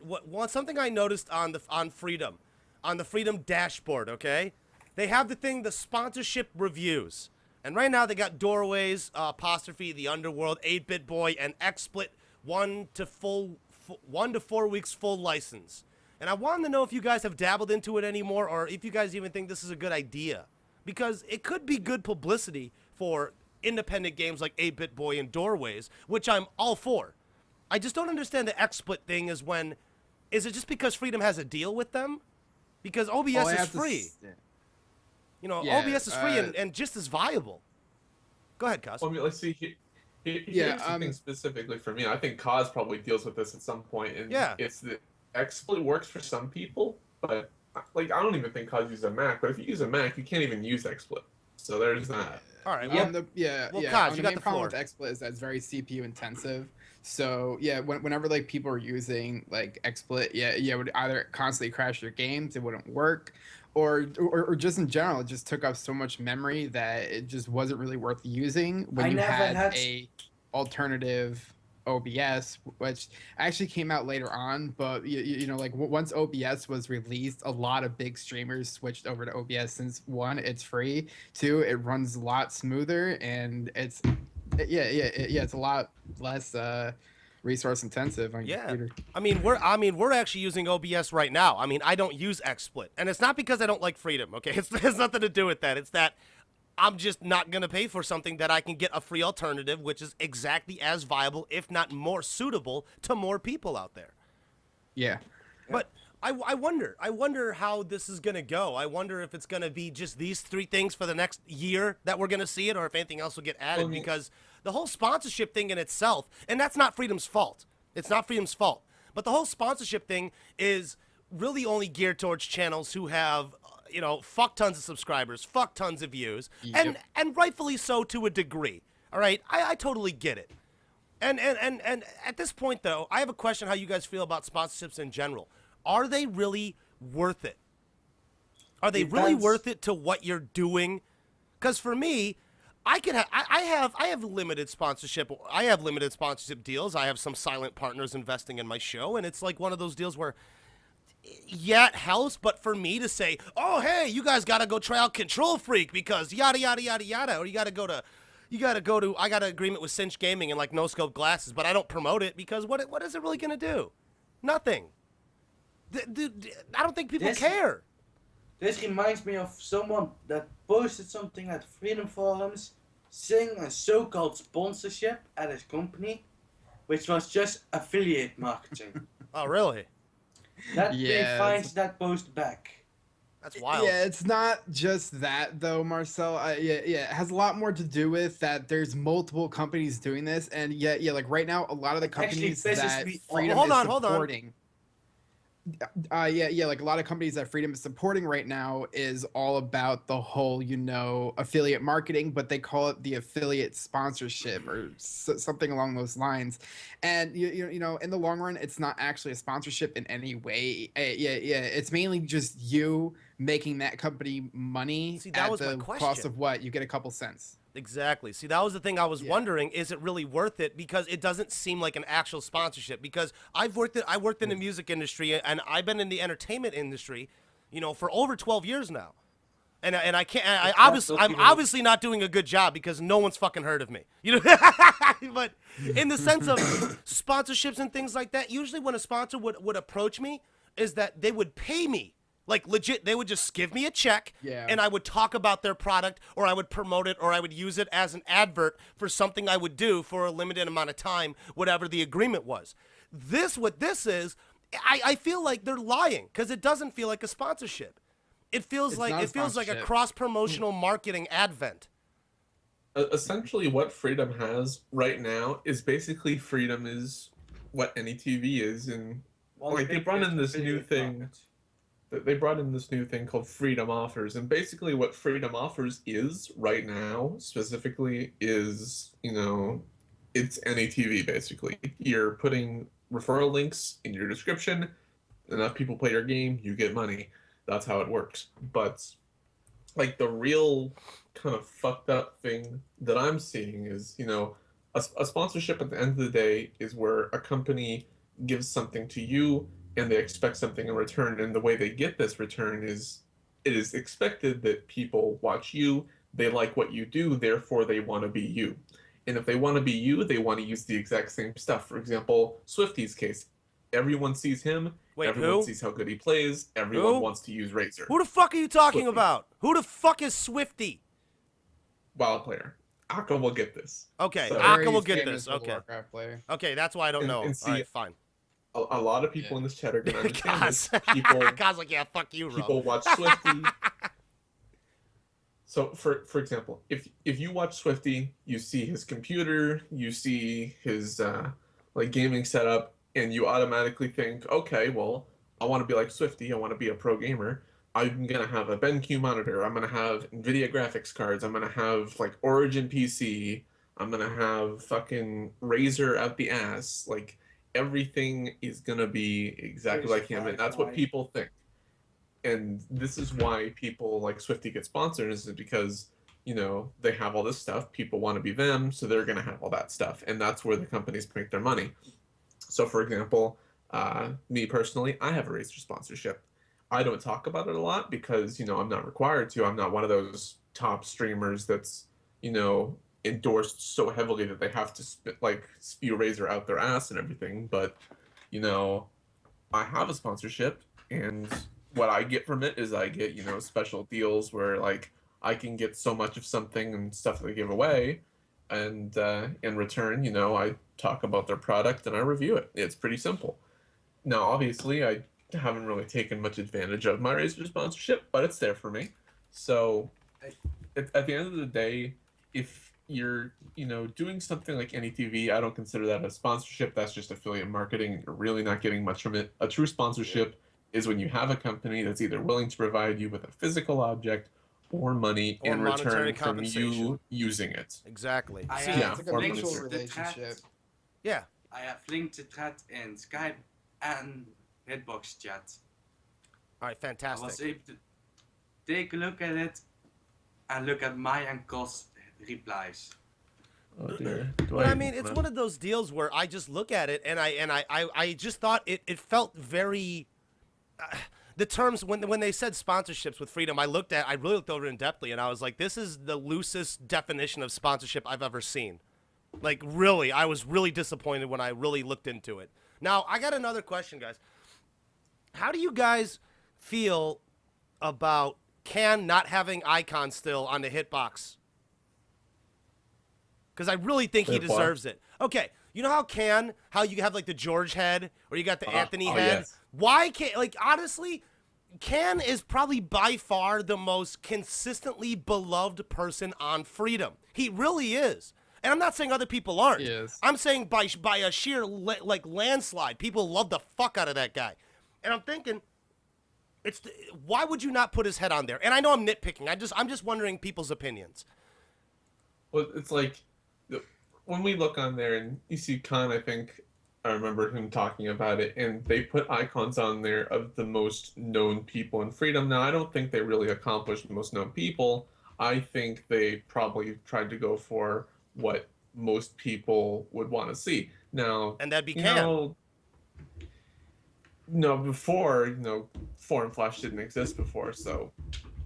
something I noticed on Freedom, on the Freedom dashboard. Okay, they have the sponsorship reviews, and right now they got Doorways, Apostrophe, The Underworld, 8-Bit Boy, and XSplit 1 to 4 weeks full license. And I wanted to know if you guys have dabbled into it anymore, or if you guys even think this is a good idea, because it could be good publicity for independent games like 8-Bit Boy and Doorways, which I'm all for. I just don't understand the XSplit thing. Is it just because Freedom has a deal with them? Because OBS is free. You know, Yeah, OBS is free and just as viable. Go ahead, Koz. Well, I mean, let's see. Here's the thing specifically for me. I think Koz probably deals with this at some point, and it's that XSplit works for some people, but like I don't even think Koz uses a Mac. But if you use a Mac, you can't even use XSplit. So there's that. All right. Well, Well, Koz, you the got main the problem floor. with XSplit is that it's very CPU intensive. So yeah, whenever like people are using like XSplit, it would either constantly crash your games, it wouldn't work, or just in general, it just took up so much memory that it just wasn't really worth using when you had a alternative OBS, which actually came out later on. But you know, like once OBS was released, a lot of big streamers switched over to OBS since one, it's free, two, it runs a lot smoother, and it's a lot less resource intensive on your computer. I mean, we're actually using OBS right now. I mean, I don't use XSplit, and it's not because I don't like Freedom. Okay, it has nothing to do with that. It's that I'm just not gonna pay for something that I can get a free alternative, which is exactly as viable, if not more suitable, to more people out there. Yeah. But I wonder how this is gonna go. I wonder if it's gonna be just these three things for the next year that we're gonna see it, or if anything else will get added. Because the whole sponsorship thing in itself, and that's not Freedom's fault. It's not Freedom's fault. But the whole sponsorship thing is really only geared towards channels who have, you know, fuck tons of subscribers, fuck tons of views, and rightfully so to a degree. All right, I totally get it. And at this point though, I have a question: how you guys feel about sponsorships in general? Are they really worth it? Are they really worth it to what you're doing? Because for me, I have limited sponsorship. I have limited sponsorship deals. I have some silent partners investing in my show, and it's like one of those deals where, yeah, it helps, but for me to say, oh, hey, you guys got to go try out Control Freak because yada, yada, yada, yada, or you got to go to, I got an agreement with Cinch Gaming and like No Scope Glasses, but I don't promote it because what is it really going to do? Nothing. I don't think people care. This reminds me of someone that posted something at Freedom Forums saying a so-called sponsorship at his company, which was just affiliate marketing. Oh, really? That they finds that post back. That's wild. Yeah, it's not just that though, Marcel. It has a lot more to do with that. There's multiple companies doing this, and like right now, a lot of the companies that Freedom is supporting. Like a lot of companies that Freedom is supporting right now is all about the whole, you know, affiliate marketing, but they call it the affiliate sponsorship or something along those lines. And you know, in the long run, it's not actually a sponsorship in any way. It's mainly just you making that company money at the cost of what you get a couple cents. Exactly. See, that was the thing I was wondering. Is it really worth it? Because it doesn't seem like an actual sponsorship. Because I worked in the music industry and I've been in the entertainment industry, you know, for over 12 years now. And I can't. I'm obviously not doing a good job because no one's fucking heard of me. You know. But in the sense of sponsorships and things like that, usually when a sponsor would approach me, is that they would pay me. Like legit, they would just give me a check and I would talk about their product or I would promote it or I would use it as an advert for something I would do for a limited amount of time, whatever the agreement was. What this is, I feel like they're lying because it doesn't feel like a sponsorship. It feels like a cross-promotional marketing advent. Essentially what Freedom has right now is basically Freedom is what any TV is, and One like they big brought in bit this of new video thing. package. They brought in this new thing called Freedom Offers, and basically what Freedom Offers is right now, specifically, is it's any TV basically. You're putting referral links in your description. Enough people play your game, you get money. That's how it works. But like the real kind of fucked up thing that I'm seeing is, a sponsorship at the end of the day is where a company gives something to you and they expect something in return. And the way they get this return is it is expected that people watch you, they like what you do, therefore they want to be you. And if they want to be you, they want to use the exact same stuff. For example, Swifty's case. Everyone sees him. Wait, everyone who? sees how good he plays. Everyone Who? wants to use Razor. Who the fuck are you talking Swifty. about? Who the fuck is Swifty? Wild player. Akka will get this. Okay, So- Akka Very will get famous this. World of Okay. Warcraft player. Okay, that's why I don't And- know. and see- All right, fine. A lot of people in this chat are gonna understand Kaz. this. People Kaz like, yeah, fuck you, people Rob. watch Swifty. So for example, if you watch Swifty, you see his computer, you see his like gaming setup, and you automatically think, okay, well, I want to be like Swifty, I want to be a pro gamer. I'm gonna have a BenQ monitor, I'm gonna have NVIDIA graphics cards, I'm gonna have like Origin PC, I'm gonna have fucking Razer out the ass. Like everything is gonna be exactly like him, and that's what people think. And this is why people like Swifty get sponsored, is because they have all this stuff, people want to be them, so they're going to have all that stuff, and that's where the companies make their money. So for example, me personally, I have a Razer sponsorship. I don't talk about it a lot because I'm not required to. I'm not one of those top streamers that's endorsed so heavily that they have to spew Razer out their ass and everything. But I have a sponsorship, and what I get from it is I get special deals where like I can get so much of something and stuff they give away, and in return I talk about their product and I review it. It's pretty simple. Now obviously I haven't really taken much advantage of my Razer sponsorship, but it's there for me. So at the end of the day, if you're doing something like any TV, I don't consider that a sponsorship. That's just affiliate marketing. You're really not getting much from it. A true sponsorship is when you have a company that's either willing to provide you with a physical object or money Or in monetary return from compensation. you using it. Exactly. I See, have Yeah, It's like a or linked mutual monetary. the thread. relationship. yeah. I have linked the thread in Skype and Hitbox chat. All right, I was fantastic. able to take a look at it and look at my and Koz replies. Oh dear. But I mean, it's one of those deals where I just look at it and I just thought it felt very. The terms when they said sponsorships with Freedom, I really looked over it in depthly, and I was like, this is the loosest definition of sponsorship I've ever seen. Like, really, I was really disappointed when I really looked into it. Now, I got another question, guys. How do you guys feel about Can not having icons still on the hitbox? Because I really think he Wait, what? deserves it. Okay, you know how you have like the George head, or you got the Anthony head? Yes. Why can't, like, honestly, Can is probably by far the most consistently beloved person on Freedom. He really is. And I'm not saying other people aren't. He is. I'm saying by a sheer like landslide, people love the fuck out of that guy. And I'm thinking, why would you not put his head on there? And I know I'm nitpicking. I'm just wondering people's opinions. Well, it's like when we look on there and you see Khan, I think I remember him talking about it, and they put icons on there of the most known people in Freedom. Now, I don't think they really accomplished the most known people. I think they probably tried to go for what most people would want to see. Now, And that'd be Can. No, before, Foreign Flash didn't exist before, so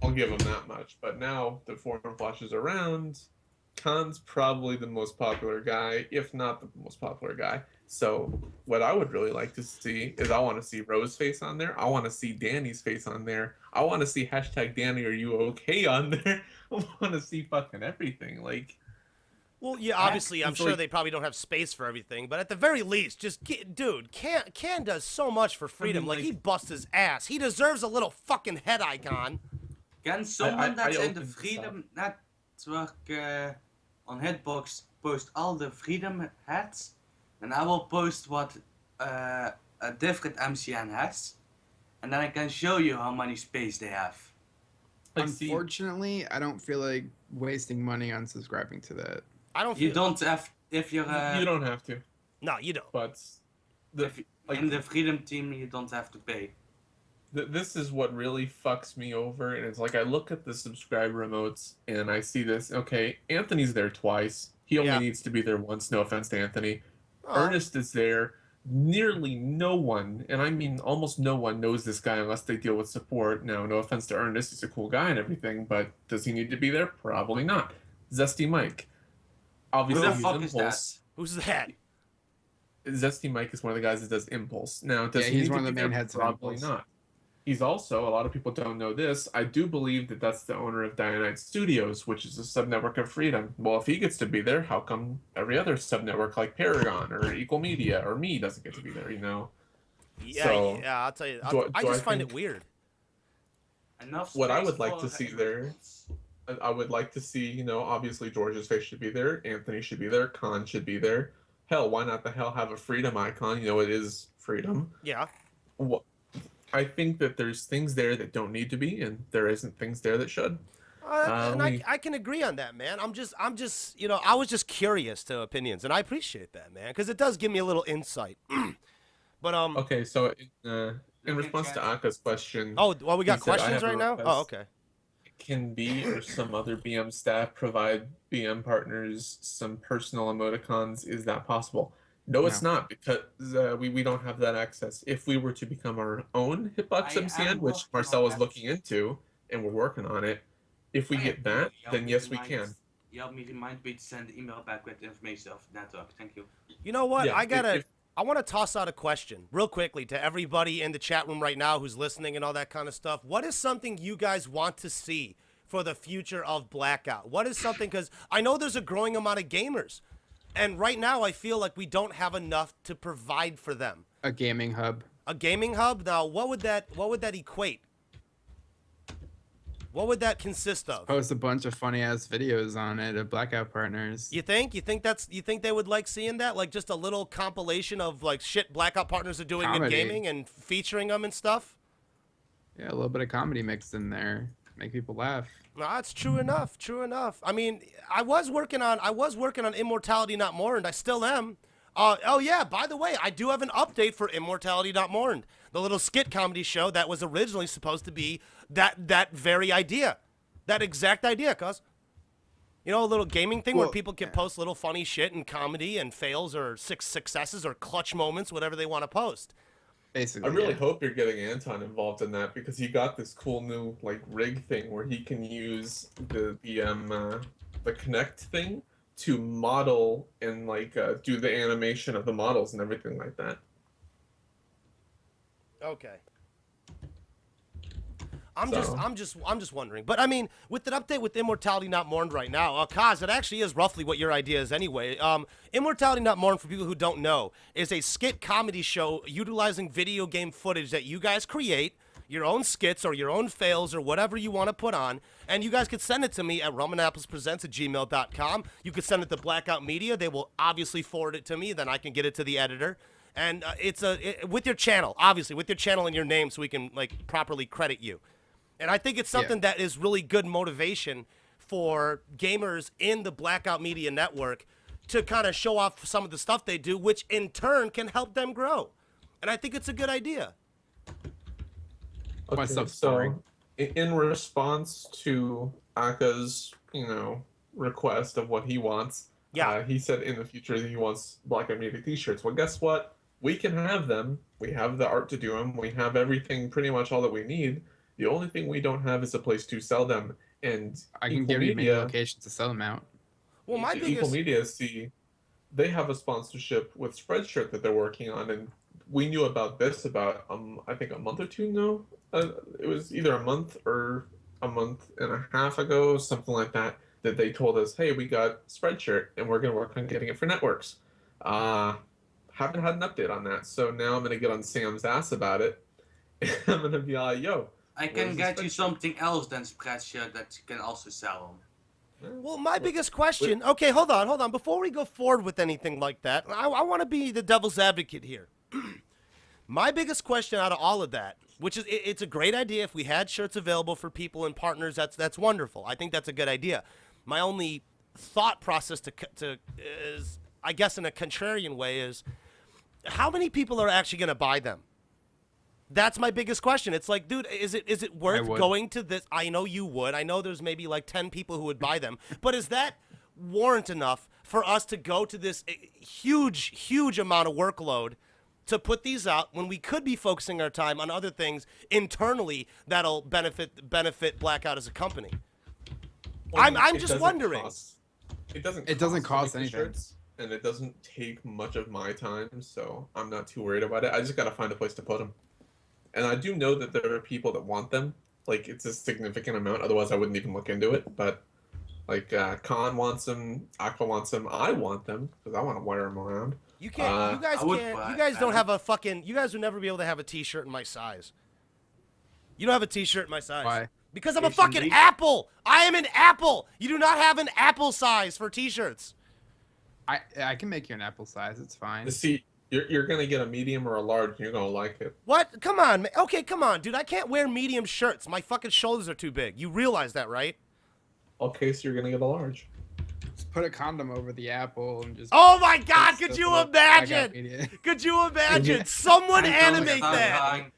I'll give them that much. But now that Foreign Flash is around, Khan's probably the most popular guy, if not the most popular guy. So what I would really like to see is I want to see Rose's face on there. I want to see Danny's face on there. I want to see hashtag Danny, are you okay on there? I want to see fucking everything. Like, Well, yeah, obviously, I'm it's sure like- they probably don't have space for everything, but at the very least, dude, Can does so much for Freedom. Like, he busts his ass. He deserves a little fucking head icon. Can someone that's in the opened this Freedom Network on Hitbox post all the Freedom heads? And I will post what a different MCN has, and then I can show you how many space they have. Like, see, Unfortunately, I don't feel like wasting money on subscribing to that. I don't You feel. don't have if you're you don't have to, No, you don't. but the, like, in the Freedom team you don't have to pay. this is what really fucks me over, and it's like I look at the subscribe remotes and I see this. Okay, Anthony's there twice. He only Yeah. needs to be there once. No offense to Anthony. Oh. Ernest is there. Nearly no one, and I mean almost no one, knows this guy unless they deal with support. Now, no offense to Ernest, he's a cool guy and everything, but does he need to be there? Probably not. Zesty Mike. Who Obviously, the he's fuck is that? Impulse. Who's that? Zesty Mike is one of the guys that does Impulse. Now, does Yeah, he he's need one to of the be main there? heads of Probably Impulse. not. He's also, a lot of people don't know this, I do believe that that's the owner of Dianite Studios, which is a subnetwork of Freedom. Well, if he gets to be there, how come every other subnetwork like Paragon or Equal Media or me doesn't get to be there, you know? Yeah, So, yeah. I'll tell you. do I I just find think- it weird. Enough What I space would like for to see everyone. there, I would like to see, you know, obviously George's face should be there, Anthony should be there, Khan should be there. Hell, why not the hell have a Freedom icon? You know, it is Freedom. Yeah. What? I think that there's things there that don't need to be, and there isn't things there that should. And we- I can agree on that, man. I'm just, you know, I was just curious to opinions, and I appreciate that, man, because it does give me a little insight. But Okay, so in Okay, response to chat. Aka's question, oh, well, we got he said, "I questions have a right now. request. Oh, okay. Can B or some other BM staff provide BM partners some personal emoticons? Is that possible? No, it's not, because we don't have that access. If we were to become our own Hitbox I MCN, am which working Marcel on was that. looking into, and we're working on it, if we Oh, get that, you then helped yes, me we remind- can. You helped me remind me to send the email back with the information of the network. Thank you. You know what? Yeah, I want to toss out a question real quickly to everybody in the chat room right now who's listening and all that kind of stuff. What is something you guys want to see for the future of Blackout? What is something, because I know there's a growing amount of gamers, and right now I feel like we don't have enough to provide for them. A gaming hub. A gaming hub? Now, what would that equate? What would that consist of? Post a bunch of funny ass videos on it of Blackout partners. You think? You think they would like seeing that? Like just a little compilation of like shit Blackout partners are doing Comedy. in gaming and featuring them and stuff? Yeah, a little bit of comedy mixed in there. Make people laugh. No, that's true enough. True enough. I mean, I was working on Immortality Not Mourned. I still am. Oh yeah, by the way, I do have an update for Immortality Not Mourned, the little skit comedy show that was originally supposed to be that very idea, that exact idea, cuz. You know, a little gaming thing where Well, people can post little funny shit and comedy and fails or successes or clutch moments, whatever they want to post. Basically. I really yeah. hope you're getting Anton involved in that, because he got this cool new like rig thing where he can use the Connect thing to model and like do the animation of the models and everything like that. Okay. I'm So- just wondering. But I mean, with an update with Immortality Not Mourned right now, Kaz, it actually is roughly what your idea is anyway. Immortality Not Mourned, for people who don't know, is a skit comedy show utilizing video game footage that you guys create, your own skits or your own fails or whatever you want to put on, and you guys could send it to me at rumandapplepresents@gmail.com. You could send it to Blackout Media. They will obviously forward it to me, then I can get it to the editor. And it's with your channel, obviously, with your channel and your name, so we can like properly credit you. And I think it's something that is really good motivation for gamers in the Blackout Media Network to kind of show off some of the stuff they do, which in turn can help them grow. And I think it's a good idea. My stuff's boring. in response to Aka's, request of what he wants, he said in the future that he wants Blackout Media t-shirts. Well, guess what? We can have them. We have the art to do them. We have everything, pretty much all that we need. The only thing we don't have is a place to sell them. And I can Equal give you many Media- locations to sell them out. Well, my Equal biggest... Media, see, they have a sponsorship with Spreadshirt that they're working on, and we knew about this about I think a month or two ago. It was either a month or a month and a half ago, something like that. That they told us, hey, we got Spreadshirt, and we're gonna work on getting it for networks. Haven't had an update on that, so now I'm gonna get on Sam's ass about it. I'm gonna be like, yo. I can get you something else than Spreadshirt that you can also sell them. Well, my biggest question... Okay, hold on. Before we go forward with anything like that, I want to be the devil's advocate here. My biggest question out of all of that, which is it's a great idea if we had shirts available for people and partners, that's wonderful. I think that's a good idea. My only thought process to is, I guess in a contrarian way, is how many people are actually going to buy them? That's my biggest question. It's like, dude, is it worth going to this? I know you would. I know there's maybe like 10 people who would buy them, but is that warrant enough for us to go to this huge amount of workload to put these out when we could be focusing our time on other things internally that'll benefit Blackout as a company? I'm just wondering. It doesn't cost to make the anything. shirts, and it doesn't take much of my time, so I'm not too worried about it. I just gotta find a place to put them. And I do know that there are people that want them. Like, it's a significant amount, otherwise I wouldn't even look into it. But, like, Khan wants them, Aqua wants them, I want them, because I want to wear them around. You can't. You guys can't. You guys don't have a fucking. You guys would never be able to have a T-shirt in my size. You don't have a T-shirt in my size. Why? Because I'm a fucking apple. I am an apple. You do not have an apple size for T-shirts. I can make you an apple size. It's fine. See, you're gonna get a medium or a large, and you're gonna like it. What? Come on, man. Okay, come on, dude. I can't wear medium shirts. My fucking shoulders are too big. You realize that, right? Okay, so you're gonna get a large. Just put a condom over the apple and just. Oh my God! Could you imagine? Could you imagine? Someone animate that.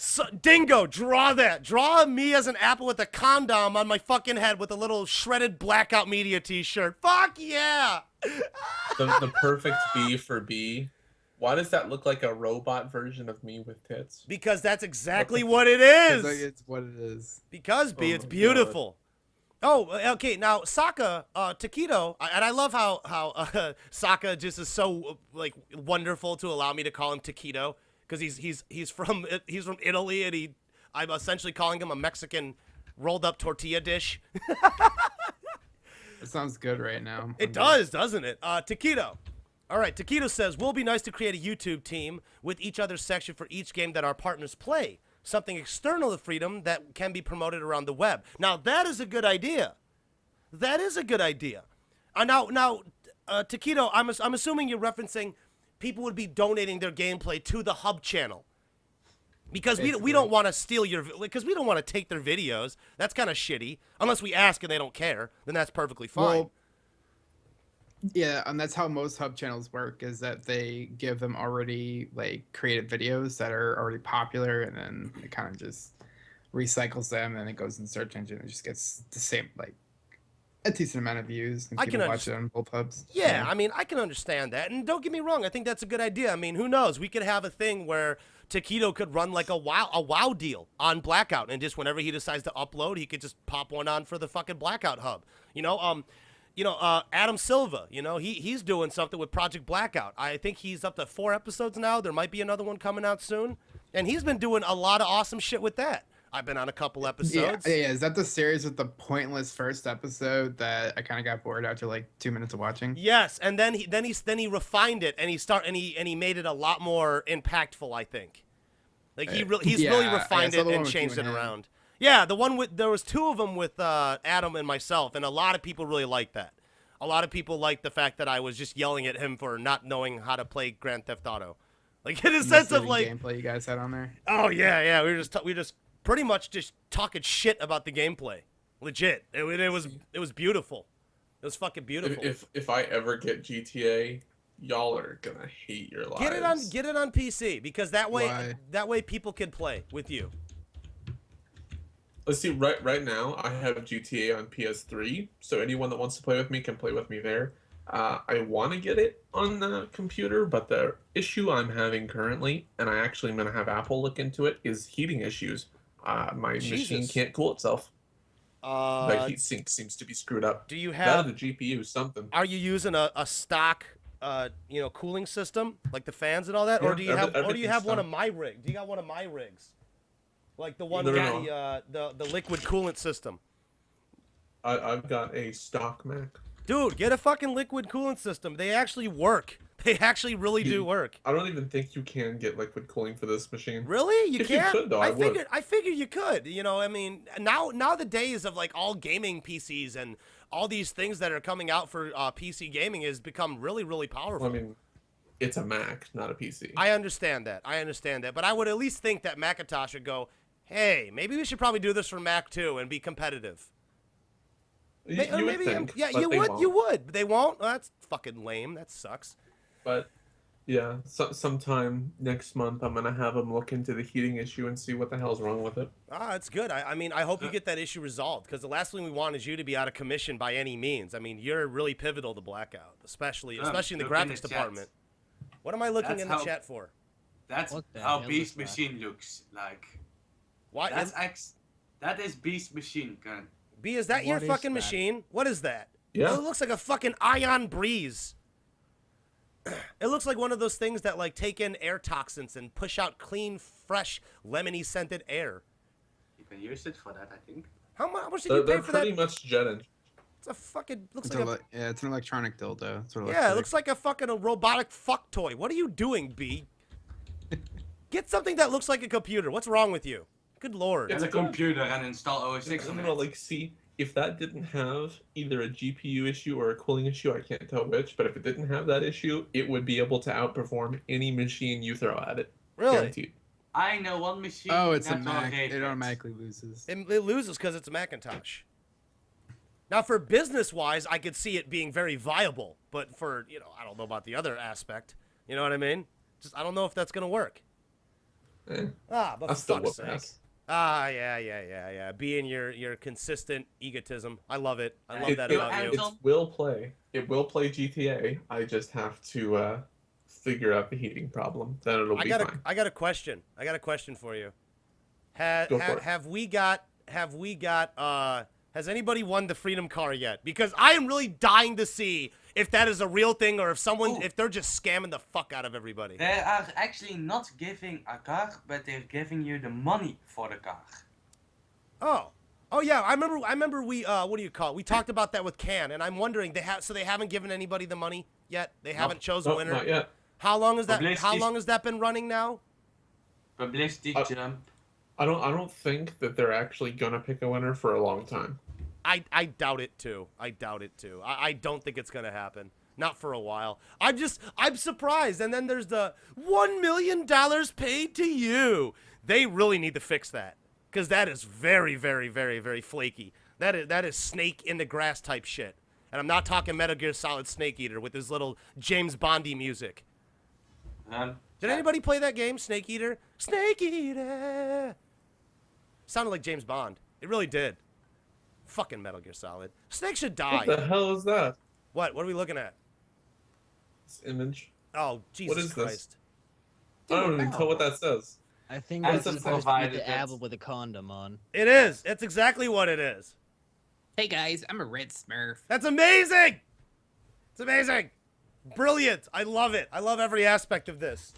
So, Dingo, draw that. Draw me as an apple with a condom on my fucking head with a little shredded Blackout Media T-shirt. Fuck yeah! The perfect B for B. Why does that look like a robot version of me with tits? Because that's exactly what it is. It's what it is. Because B, it's beautiful. Oh, okay. Now Saka, Taquito, and I love how Saka just is so like wonderful to allow me to call him Taquito. Because he's from Italy, and I'm essentially calling him a Mexican rolled up tortilla dish. It sounds good right now. It does, doesn't it? Taquito. All right, Taquito says, will be nice to create a YouTube team with each other's section for each game that our partners play. Something external to Freedom that can be promoted around the web. Now, that is a good idea. That is a good idea. Now, Taquito, I'm assuming you're referencing people would be donating their gameplay to the hub channel. Because we don't want to steal because we don't want to take their videos. That's kind of shitty. Unless we ask and they don't care, then that's perfectly fine. Well, yeah, and that's how most hub channels work, is that they give them already like created videos that are already popular, and then it kind of just recycles them, and it goes in the search engine and just gets the same, like, a decent amount of views, and people watch it on both hubs. Yeah, I mean, I can understand that. And don't get me wrong, I think that's a good idea. I mean, who knows? We could have a thing where Taquito could run like a WoW deal on Blackout, and just whenever he decides to upload, he could just pop one on for the fucking Blackout hub. Adam Silva, he's doing something with Project Blackout. I think he's up to 4 episodes now. There might be another one coming out soon. And he's been doing a lot of awesome shit with that. I've been on a couple episodes. Yeah, is that the series with the pointless first episode that I kind of got bored after like 2 minutes of watching? Yes, and then he refined it, and he made it a lot more impactful, I think. Like he's really refined it and changed it around. Yeah, there was 2 of them with Adam and myself, and a lot of people really liked that. A lot of people liked the fact that I was just yelling at him for not knowing how to play Grand Theft Auto, like in a sense of like gameplay you guys had on there. Oh yeah, we just pretty much just talking shit about the gameplay. Legit, it was beautiful. It was fucking beautiful. If I ever get GTA, y'all are gonna hate your lives. Get it on PC, because that way people can play with you. Let's see, right now I have GTA on PS3, so anyone that wants to play with me can play with me there. I want to get it on the computer, but the issue I'm having currently, and I actually am going to have Apple look into it, is heating issues. My machine can't cool itself. The heat sink seems to be screwed up. Do you have the GPU? Something. Are you using a stock, cooling system like the fans and all that, or do you have one of my rigs? Do you got one of my rigs, like the one with the liquid coolant system? I've got a stock Mac. Dude, get a fucking liquid coolant system. They actually work. They actually really do work. I don't even think you can get liquid cooling for this machine. Really? You can't? You could, though, I figured you could. I mean, now the days of like all gaming PCs and all these things that are coming out for PC gaming has become really, really powerful. Well, I mean, it's a Mac, not a PC. I understand that. But I would at least think that Macintosh would go, hey, maybe we should probably do this for Mac too and be competitive. You would think, yeah, but you they would. won't. You would. But they won't. Well, that's fucking lame. That sucks. But yeah, sometime next month I'm gonna have them look into the heating issue and see what the hell's wrong with it. Ah, it's good. I mean, I hope you get that issue resolved because the last thing we want is you to be out of commission by any means. I mean, you're really pivotal to Blackout, especially in the look in graphics the department. chat. What am I looking That's in the how- chat for? That's What the how hell Beast is that? Machine looks like. Why? That is Beast Machine, Gun. B, is that your What is fucking that? machine? What is that? Yeah. It looks like a fucking ion breeze. It looks like one of those things that like take in air toxins and push out clean, fresh, lemony scented air. You can use it for that, I think. How much did you pay They're for that? pretty much jetted. It's a fucking looks It's like a, yeah, it's an electronic dildo. That's what it looks yeah, it like. looks like a fucking robotic fuck toy. What are you doing, B? Get something that looks like a computer. What's wrong with you? Good lord. It's Get a good. computer and install OS 6 on No, it. like, see, if that didn't have either a GPU issue or a cooling issue, I can't tell which, but if it didn't have that issue, it would be able to outperform any machine you throw at it. Really? Guaranteed. I know one machine. Oh, it's a that's all Mac. ray It traced. automatically loses. It loses because it's a Macintosh. Now, for business-wise, I could see it being very viable, but for, I don't know about the other aspect. You know what I mean? Just, I don't know if that's going to work. Eh, But I for still fuck's will sake. pass. Yeah. Being your consistent egotism. I love it. I love that It about you. will play. It will play GTA. I just have to figure out the heating problem. Then it'll be fine. I got a question. I got a question for you. Go for it. Has anybody won the Freedom Car yet? Because I am really dying to see if that is a real thing or if they're just scamming the fuck out of everybody. They are actually not giving a car, but they're giving you the money for the car. Oh yeah, I remember we what do you call it? We talked about that with Can, and I'm wondering they haven't given anybody the money yet. They haven't chosen a No, winner. not yet. How long is that? How Publicity- long has that been running now? Publicity jump. I don't think that they're actually gonna pick a winner for a long time. I doubt it too. I don't think it's gonna happen. Not for a while. I'm surprised. And then there's the $1 million paid to you. They really need to fix that. Because that is very, very, very, very flaky. That is snake in the grass type shit. And I'm not talking Metal Gear Solid Snake Eater with his little James Bondy music. Did anybody play that game, Snake Eater? Snake Eater! Sounded like James Bond. It really did. Fucking Metal Gear Solid. Snake should die. What the hell is that? What are we looking at? This image. Oh, Jesus is this? Christ. I don't even tell what that says. I think As that's a supposed to be provider, the that's- apple with a condom on. It is. That's exactly what it is. Hey guys, I'm a red Smurf. That's amazing! It's amazing! Brilliant! I love it. I love every aspect of this.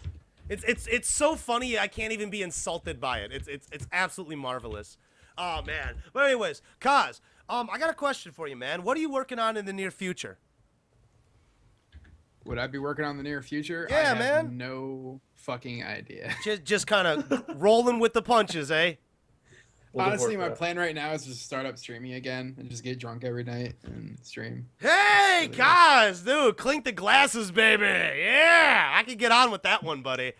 It's so funny I can't even be insulted by it. It's absolutely marvelous. Oh man. But anyways, Koz, I got a question for you, man. What are you working on in the near future? Would I be working on the near future? Yeah, I have man. No fucking idea. Just kind of rolling with the punches, eh? World of Honestly, my Warcraft. plan right now is just to start up streaming again and just get drunk every night and stream. Hey, Koz, dude, clink the glasses, baby. Yeah, I can get on with that one, buddy.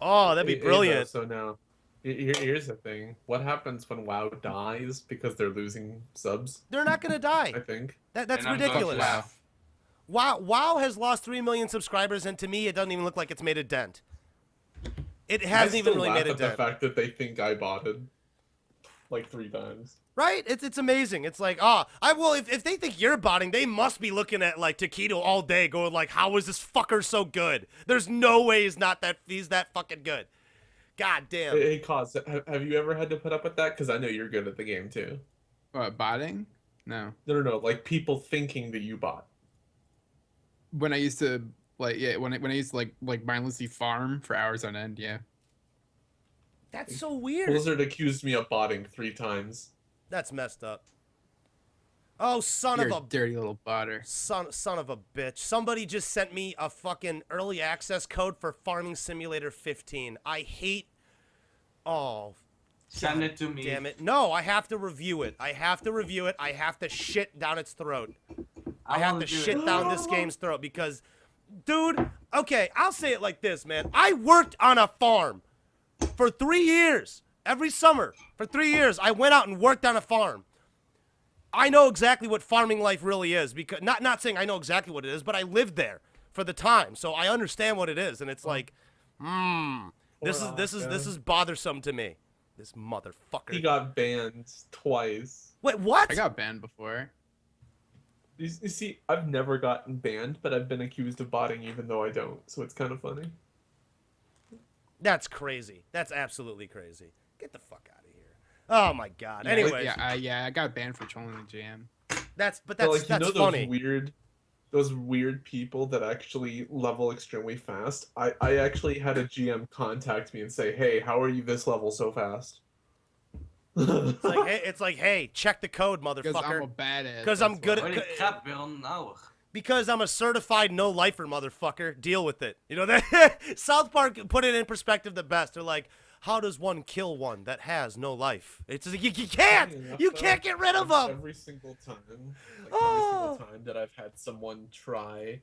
Oh, that'd be Hey, though, brilliant. So now, here's the thing. What happens when WoW dies because they're losing subs? They're not gonna die. I think. That's And I'm going to ridiculous. laugh. WoW has lost 3 million subscribers, and to me, it doesn't even look like it's made a dent. It hasn't I even still really laugh made a at the dent. fact that they think I botted like 3 times. Right? It's amazing. It's like, if they think you're botting, they must be looking at like Taquito all day, going like, how is this fucker so good? There's no way he's that fucking good. God damn. Hey, Koz, have you ever had to put up with that? Because I know you're good at the game too. What, botting? No. No. Like people thinking that you bot. When I used to when I used to like mindlessly farm for hours on end, yeah. That's so weird. Blizzard accused me of botting 3 times. That's messed up. Oh, son You're of a a dirty little botter. son of a bitch. Somebody just sent me a fucking early access code for Farming Simulator 15. I hate. Oh, Send it to me. damn it. No, I have to review it. I have to shit down its throat. I have wanna to do shit it. down this game's throat because Dude, okay, I'll say it like this, man. I worked on a farm for 3 years. Every summer, for 3 years, I went out and worked on a farm. I know exactly what farming life really is, because not saying I know exactly what it is, but I lived there for the time, so I understand what it is, and it's like, this is bothersome to me. This motherfucker. He got banned twice. Wait, what? I got banned before. You see, I've never gotten banned, but I've been accused of botting even though I don't, so it's kind of funny. That's crazy. That's absolutely crazy. Get the fuck out of here. Oh my god. Yeah, Anyways, I got banned for trolling the GM. that's Like, that's those funny. those weird people that actually level extremely fast. I actually had a GM contact me and say, "Hey, how are you this level so fast?" It's like, hey, check the code, Because I'm a motherfucker. badass. Because I'm good Holy at. crap, we're on an hour. Because I'm a certified no-lifer, motherfucker. Deal with it. You know that South Park put it in perspective the best. They're like, how does one kill one that has no life? It's like, you can't. You can't get rid of them. Every single time, every Oh. single time that I've had someone try,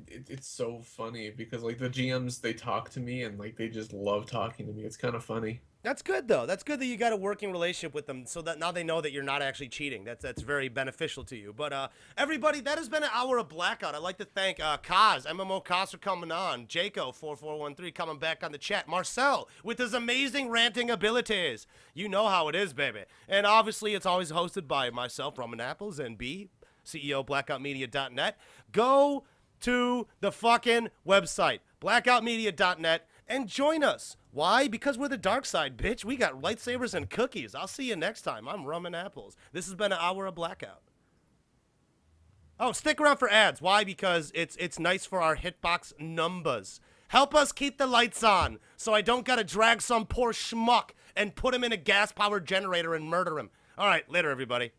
it's so funny because like the GMs, they talk to me and like they just love talking to me. It's kind of funny. That's good though. That's good that you got a working relationship with them, so that now they know that you're not actually cheating. That's very beneficial to you. But everybody, that has been an hour of Blackout. I'd like to thank Koz, MMOKoz for coming on, Jaco4413 coming back on the chat, Marcel with his amazing ranting abilities. You know how it is, baby. And obviously, it's always hosted by myself, Rumandapples, and B, CEO BlackoutMedia.net. Go to the fucking website, blackoutmedia.net, and join us. Why? Because we're the dark side, bitch. We got lightsabers and cookies. I'll see you next time. I'm Rumandapples. This has been an hour of Blackout. Oh, stick around for ads. Why? Because it's nice for our hitbox numbers. Help us keep the lights on so I don't gotta drag some poor schmuck and put him in a gas-powered generator and murder him. All right, later, everybody.